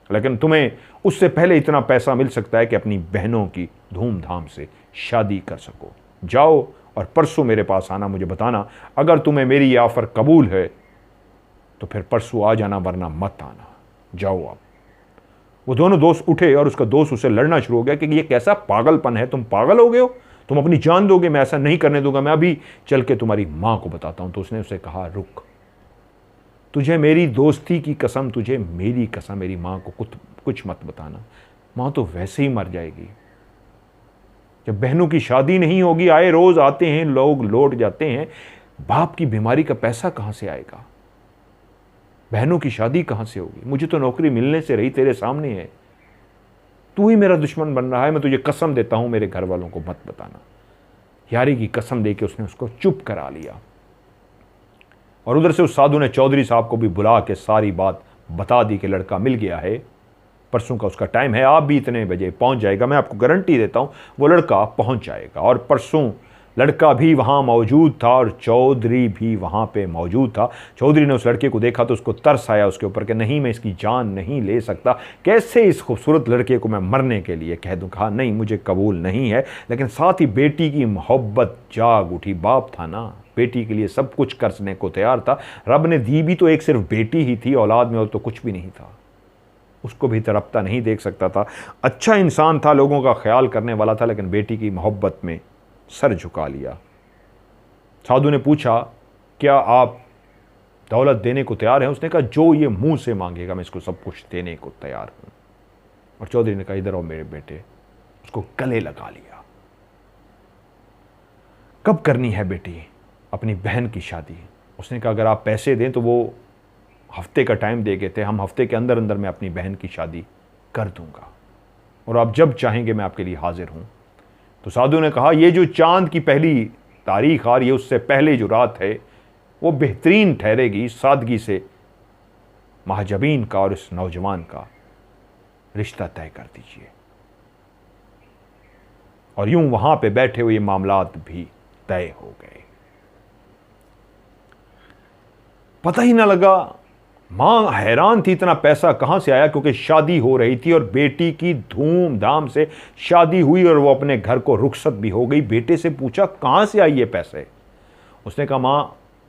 लेकिन तुम्हें उससे पहले इतना पैसा मिल सकता है कि अपनी बहनों की धूमधाम से शादी कर सको। जाओ और परसों मेरे पास आना, मुझे बताना अगर तुम्हें मेरी ये ऑफर कबूल है तो फिर परसों आ जाना, वरना मत आना। जाओ आप। वो दोनों दोस्त उठे और उसका दोस्त उससे लड़ना शुरू हो गया कि ये कैसा पागलपन है, तुम पागल हो गए हो, तुम अपनी जान दोगे, मैं ऐसा नहीं करने दूंगा, मैं अभी चल के तुम्हारी मां को बताता हूं। तो उसने उसे कहा रुक, तुझे मेरी दोस्ती की कसम, तुझे मेरी कसम, मेरी मां को कुछ मत बताना, मां तो वैसे ही मर जाएगी। जब बहनों की शादी नहीं होगी, आए रोज आते हैं लोग, लौट जाते हैं, बाप की बीमारी का पैसा कहां से आएगा, बहनों की शादी कहां से होगी, मुझे तो नौकरी मिलने से रही, तेरे सामने है, तू ही मेरा दुश्मन बन रहा है, मैं तुझे कसम देता हूं मेरे घर वालों को मत बताना। यारी की कसम देके उसने उसको चुप करा लिया। और उधर से उस साधु ने चौधरी साहब को भी बुला के सारी बात बता दी कि लड़का मिल गया है, परसों का उसका टाइम है, आप भी इतने बजे पहुंच जाएगा, मैं आपको गारंटी देता हूं वो लड़का पहुंच जाएगा। और परसों लड़का भी वहाँ मौजूद था और चौधरी भी वहाँ पे मौजूद था। चौधरी ने उस लड़के को देखा तो उसको तरस आया उसके ऊपर कि नहीं मैं इसकी जान नहीं ले सकता, कैसे इस खूबसूरत लड़के को मैं मरने के लिए कह दूँ। कहा नहीं मुझे कबूल नहीं है, लेकिन साथ ही बेटी की मोहब्बत जाग उठी। बाप था ना, बेटी के लिए सब कुछ करने को तैयार था। रब ने दी भी तो एक सिर्फ बेटी ही थी, औलाद में और तो कुछ भी नहीं था। उसको भी तड़पता नहीं देख सकता था। अच्छा इंसान था, लोगों का ख्याल करने वाला था, लेकिन बेटी की मोहब्बत में सर झुका लिया। साधु ने पूछा क्या आप दौलत देने को तैयार हैं। उसने कहा जो ये मुंह से मांगेगा मैं इसको सब कुछ देने को तैयार हूं। और चौधरी ने कहा इधर आओ मेरे बेटे, उसको गले लगा लिया। कब करनी है बेटी अपनी बहन की शादी। उसने कहा अगर आप पैसे दें तो वो हफ्ते का टाइम दे गए थे, हम हफ्ते के अंदर अंदर मैं अपनी बहन की शादी कर दूंगा और आप जब चाहेंगे मैं आपके लिए हाजिर हूं। तो साधु ने कहा ये जो चांद की पहली तारीख आ रही है उससे पहले जो रात है वो बेहतरीन ठहरेगी। सादगी से महजबीन का और इस नौजवान का रिश्ता तय कर दीजिए। और यूं वहां पे बैठे हुए मामलात भी तय हो गए। पता ही ना लगा। मां हैरान थी इतना पैसा कहां से आया, क्योंकि शादी हो रही थी और बेटी की धूमधाम से शादी हुई और वो अपने घर को रुखसत भी हो गई। बेटे से पूछा कहां से आई ये पैसे। उसने कहा मां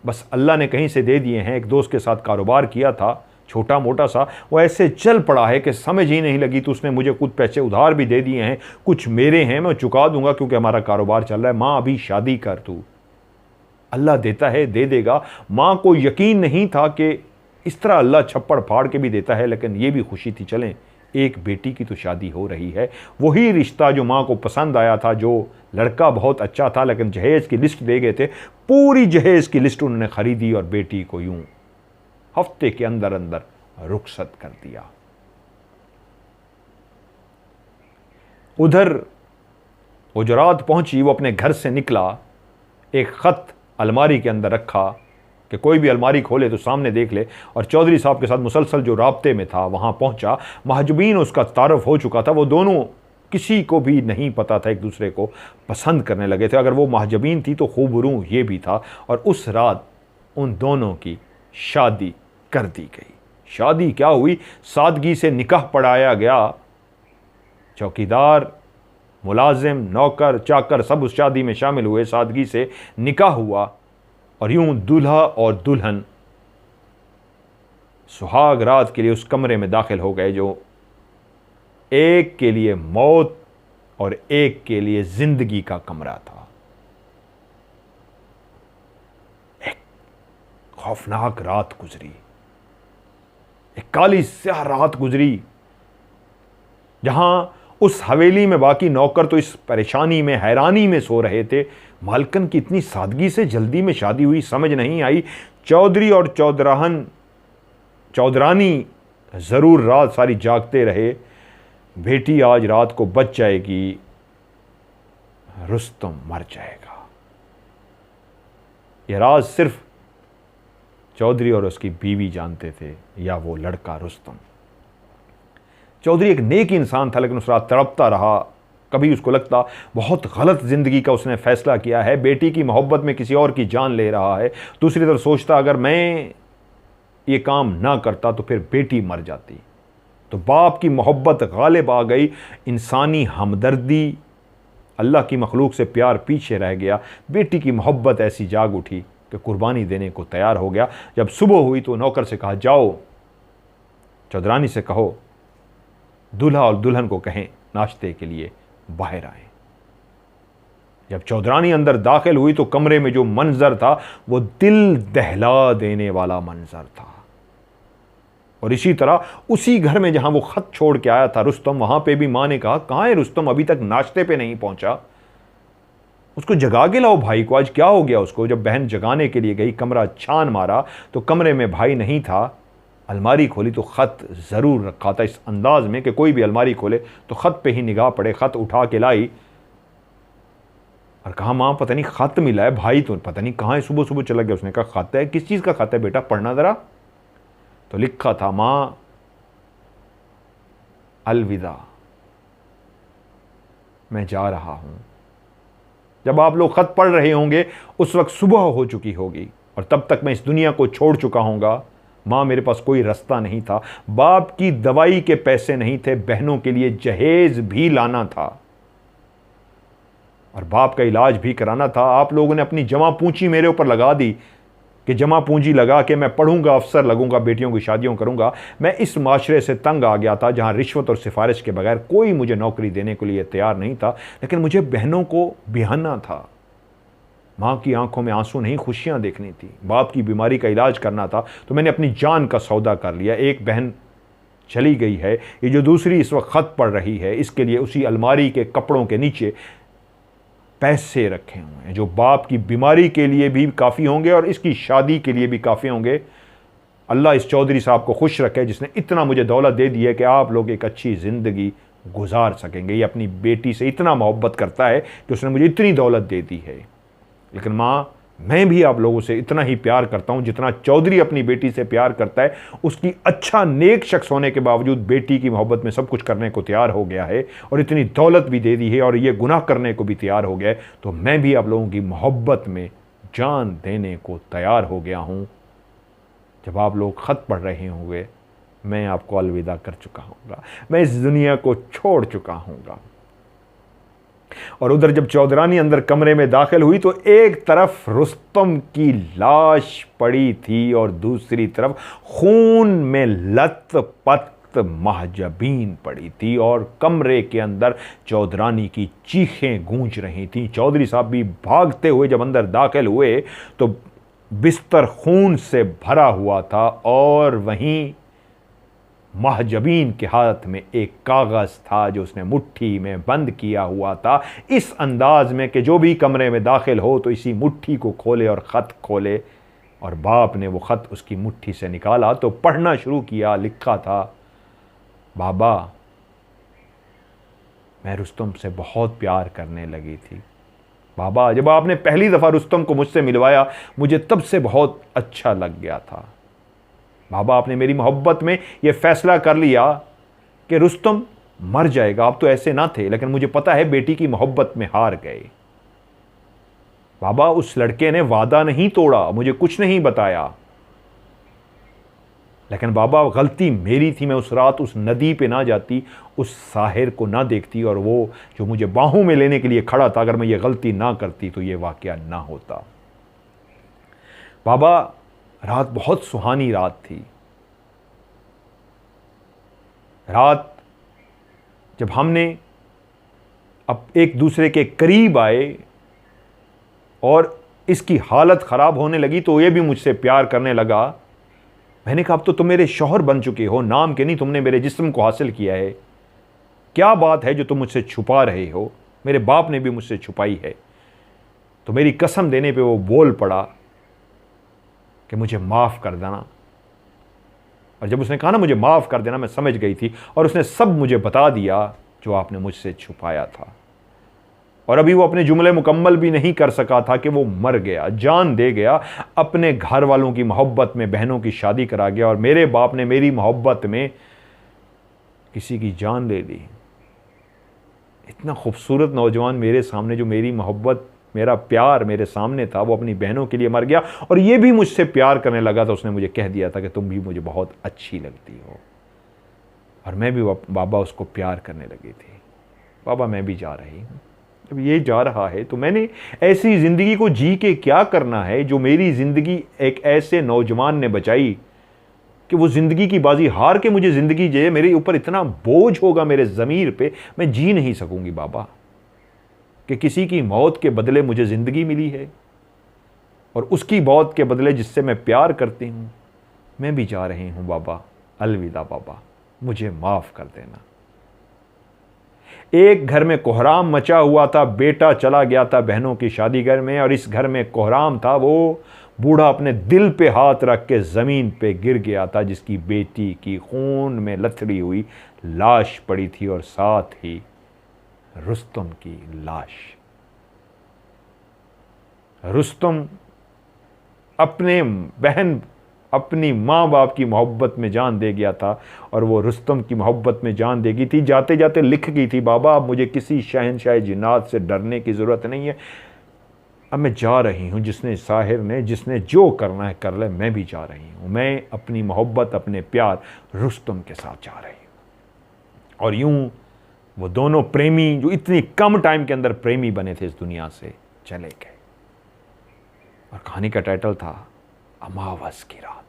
बस अल्लाह ने कहीं से दे दिए हैं, एक दोस्त के साथ कारोबार किया था, छोटा मोटा सा, वो ऐसे चल पड़ा है कि समझ ही नहीं लगी। तो उसने मुझे कुछ पैसे उधार भी दे दिए हैं, कुछ मेरे हैं, मैं चुका दूंगा क्योंकि हमारा कारोबार चल रहा है। माँ अभी शादी कर तू, अल्लाह देता है दे देगा। माँ को यकीन नहीं था कि इस तरह अल्लाह छप्पड़ फाड़ के भी देता है, लेकिन ये भी खुशी थी चलें एक बेटी की तो शादी हो रही है। वही रिश्ता जो माँ को पसंद आया था, जो लड़का बहुत अच्छा था, लेकिन जहेज़ की लिस्ट दे गए थे, पूरी जहेज़ की लिस्ट उन्होंने खरीदी और बेटी को यूं हफ्ते के अंदर अंदर रुखसत कर दिया। उधर वो जो रात पहुंची, वो अपने घर से निकला, एक खत अलमारी के अंदर रखा कि कोई भी अलमारी खोले तो सामने देख ले, और चौधरी साहब के साथ मुसलसल जो राब्ते में था वहां पहुंचा। महजुबीन उसका तारुफ हो चुका था, वो दोनों किसी को भी नहीं पता था, एक दूसरे को पसंद करने लगे थे। अगर वो महजुबीन थी तो खूबरू ये भी था, और उस रात उन दोनों की शादी कर दी गई। शादी क्या हुई, सादगी से निकाह पढ़ाया गया। चौकीदार, मुलाजिम, नौकर, चाकर सब उस शादी में शामिल हुए, सादगी से निकाह हुआ, और यूं दूल्हा और दुल्हन सुहाग रात के लिए उस कमरे में दाखिल हो गए, जो एक के लिए मौत और एक के लिए जिंदगी का कमरा था। एक खौफनाक रात गुजरी, एक काली स्याह रात गुजरी, जहां उस हवेली में बाकी नौकर तो इस परेशानी में, हैरानी में सो रहे थे। मालकन की इतनी सादगी से जल्दी में शादी हुई, समझ नहीं आई। चौधरी और चौधरानी ज़रूर रात सारी जागते रहे, बेटी आज रात को बच जाएगी, रुस्तम मर जाएगा। यह राज सिर्फ चौधरी और उसकी बीवी जानते थे, या वो लड़का रुस्तम। चौधरी एक नेक इंसान था, लेकिन उस रात तड़पता रहा। कभी उसको लगता बहुत गलत ज़िंदगी का उसने फ़ैसला किया है, बेटी की मोहब्बत में किसी और की जान ले रहा है। दूसरी तरफ सोचता अगर मैं ये काम ना करता तो फिर बेटी मर जाती। तो बाप की मोहब्बत गालिब आ गई, इंसानी हमदर्दी, अल्लाह की मखलूक से प्यार पीछे रह गया। बेटी की मोहब्बत ऐसी जाग उठी कि कुर्बानी देने को तैयार हो गया। जब सुबह हुई तो नौकर से कहा, जाओ चौधरानी से कहो दूल्हा और दुल्हन को कहें नाश्ते के लिए बाहर आए। जब चौधरानी अंदर दाखिल हुई तो कमरे में जो मंजर था वो दिल दहला देने वाला मंजर था। और इसी तरह उसी घर में जहां वो खत छोड़ के आया था रुस्तम, वहां पे भी मां ने कहा, कहां है रुस्तम, अभी तक नाश्ते पे नहीं पहुंचा, उसको जगा के लाओ भाई को, आज क्या हो गया उसको। जब बहन जगाने के लिए गई, कमरा छान मारा तो कमरे में भाई नहीं था। अलमारी खोली तो ख़त ज़रूर रखा था, इस अंदाज में कि कोई भी अलमारी खोले तो ख़त पे ही निगाह पड़े। ख़त उठा के लाई और कहा, माँ पता नहीं ख़त मिला है, भाई तो पता नहीं कहाँ है, सुबह सुबह चला गया। उसने कहा, ख़त है, किस चीज़ का ख़त है बेटा, पढ़ना ज़रा। तो लिखा था, माँ अलविदा, मैं जा रहा हूँ। जब आप लोग ख़त पढ़ रहे होंगे उस वक्त सुबह हो चुकी होगी, और तब तक मैं इस दुनिया को छोड़ चुका हूँगा। माँ मेरे पास कोई रास्ता नहीं था, बाप की दवाई के पैसे नहीं थे, बहनों के लिए जहेज भी लाना था और बाप का इलाज भी कराना था। आप लोगों ने अपनी जमा पूंजी मेरे ऊपर लगा दी कि जमा पूंजी लगा के मैं पढ़ूंगा, अफसर लगूंगा, बेटियों की शादियों करूंगा। मैं इस माशरे से तंग आ गया था जहां रिश्वत और सिफारिश के बगैर कोई मुझे नौकरी देने के लिए तैयार नहीं था, लेकिन मुझे बहनों को बिहाना था। माँ की आंखों में आंसू नहीं, खुशियां देखनी थी। बाप की बीमारी का इलाज करना था, तो मैंने अपनी जान का सौदा कर लिया। एक बहन चली गई है, ये जो दूसरी इस वक्त खत पढ़ रही है, इसके लिए उसी अलमारी के कपड़ों के नीचे पैसे रखे हुए हैं जो बाप की बीमारी के लिए भी काफ़ी होंगे और इसकी शादी के लिए भी काफ़ी होंगे। अल्लाह इस चौधरी साहब को खुश रखे जिसने इतना मुझे दौलत दे दी है कि आप लोग एक अच्छी ज़िंदगी गुजार सकेंगे। ये अपनी बेटी से इतना मोहब्बत करता है कि उसने मुझे इतनी दौलत दे दी है। लेकिन माँ, मैं भी आप लोगों से इतना ही प्यार करता हूँ जितना चौधरी अपनी बेटी से प्यार करता है। उसकी अच्छा नेक शख्स होने के बावजूद बेटी की मोहब्बत में सब कुछ करने को तैयार हो गया है और इतनी दौलत भी दे दी है और ये गुनाह करने को भी तैयार हो गया है। तो मैं भी आप लोगों की मोहब्बत में जान देने को तैयार हो गया हूँ। जब आप लोग ख़त पढ़ रहे होंगे, मैं आपको अलविदा कर चुका हूँगा, मैं इस दुनिया को छोड़ चुका हूँगा। और उधर जब चौधरानी अंदर कमरे में दाखिल हुई तो एक तरफ रुस्तम की लाश पड़ी थी और दूसरी तरफ खून में लथपथ महजबीन पड़ी थी और कमरे के अंदर चौधरानी की चीखें गूंज रही थी। चौधरी साहब भी भागते हुए जब अंदर दाखिल हुए तो बिस्तर खून से भरा हुआ था और वहीं महजबीन के हाथ में एक कागज था जो उसने मुट्ठी में बंद किया हुआ था, इस अंदाज में कि जो भी कमरे में दाखिल हो तो इसी मुट्ठी को खोले और ख़त खोले। और बाप ने वो ख़त उसकी मुट्ठी से निकाला तो पढ़ना शुरू किया। लिखा था, बाबा मैं रुस्तम से बहुत प्यार करने लगी थी। बाबा जब आपने पहली दफ़ा रुस्तम को मुझसे मिलवाया मुझे तब से बहुत अच्छा लग गया था। बाबा आपने मेरी मोहब्बत में यह फैसला कर लिया कि रुस्तम मर जाएगा। आप तो ऐसे ना थे, लेकिन मुझे पता है बेटी की मोहब्बत में हार गए। बाबा उस लड़के ने वादा नहीं तोड़ा, मुझे कुछ नहीं बताया, लेकिन बाबा गलती मेरी थी। मैं उस रात उस नदी पे ना जाती, उस साहिर को ना देखती और वो जो मुझे बाहों में लेने के लिए खड़ा था, अगर मैं ये गलती ना करती तो ये वाकया ना होता। बाबा रात बहुत सुहानी रात थी। रात जब हमने अब एक दूसरे के करीब आए और इसकी हालत ख़राब होने लगी तो ये भी मुझसे प्यार करने लगा। मैंने कहा अब तो तुम मेरे शौहर बन चुके हो, नाम के नहीं, तुमने मेरे जिस्म को हासिल किया है। क्या बात है जो तुम मुझसे छुपा रहे हो? मेरे बाप ने भी मुझसे छुपाई है। तो मेरी कसम देने पे वो बोल पड़ा कि मुझे माफ़ कर देना। और जब उसने कहा ना मुझे माफ़ कर देना, मैं समझ गई थी और उसने सब मुझे बता दिया जो आपने मुझसे छुपाया था। और अभी वो अपने जुमले मुकम्मल भी नहीं कर सका था कि वो मर गया, जान दे गया, अपने घर वालों की मोहब्बत में बहनों की शादी करा गया और मेरे बाप ने मेरी मोहब्बत में किसी की जान ले ली। इतना खूबसूरत नौजवान मेरे सामने, जो मेरी मोहब्बत मेरा प्यार मेरे सामने था, वो अपनी बहनों के लिए मर गया और ये भी मुझसे प्यार करने लगा। तो उसने मुझे कह दिया था कि तुम भी मुझे बहुत अच्छी लगती हो। और मैं भी बाबा उसको प्यार करने लगी थी। बाबा मैं भी जा रही हूँ। जब ये जा रहा है तो मैंने ऐसी ज़िंदगी को जी के क्या करना है जो मेरी ज़िंदगी एक ऐसे नौजवान ने बचाई कि वो ज़िंदगी की बाजी हार के मुझे ज़िंदगी जे, मेरे ऊपर इतना बोझ होगा मेरे ज़मीर पे, मैं जी नहीं सकूंगी बाबा, कि किसी की मौत के बदले मुझे ज़िंदगी मिली है और उसकी मौत के बदले जिससे मैं प्यार करती हूँ मैं भी जा रही हूँ बाबा। अलविदा बाबा, मुझे माफ़ कर देना। एक घर में कोहराम मचा हुआ था, बेटा चला गया था बहनों की शादी घर में और इस घर में कोहराम था। वो बूढ़ा अपने दिल पे हाथ रख के ज़मीन पे गिर गया था जिसकी बेटी की खून में लथड़ी हुई लाश पड़ी थी और साथ ही रुस्तम की लाश। रुस्तम अपने बहन अपनी माँ बाप की मोहब्बत में जान दे गया था और वो रुस्तम की मोहब्बत में जान देगी थी। जाते जाते लिख गई थी, बाबा अब मुझे किसी शहनशाह जिन्नात से डरने की ज़रूरत नहीं है, अब मैं जा रही हूँ। जिसने साहिर ने जिसने जो करना है कर ले, मैं भी जा रही हूँ। मैं अपनी मोहब्बत अपने प्यार रुस्तम के साथ जा रही हूँ। और यूँ वो दोनों प्रेमी जो इतनी कम टाइम के अंदर प्रेमी बने थे इस दुनिया से चले गए। और कहानी का टाइटल था अमावस की रात।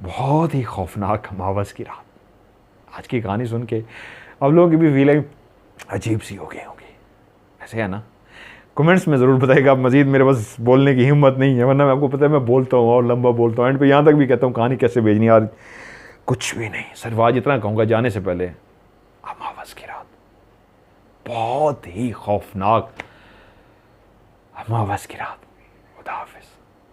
बहुत ही खौफनाक अमावस की रात। आज की कहानी सुन के अब लोगों की भी फीलिंग अजीब सी हो गई होगी, ऐसे है ना? कमेंट्स में ज़रूर बताइएगा। आप मज़ीद मेरे पास बोलने की हिम्मत नहीं है, वरना मैं आपको पता है मैं बोलता हूँ और लंबा बोलता हूँ। एंड पे यहाँ तक भी कहता हूँ कहानी कैसे भेजनी है। आज कुछ भी नहीं, सिर्फ आज इतना कहूँगा जाने से पहले, अमावस की रात बहुत ही खौफनाक अमावस की रात। खुदा हाफिज़।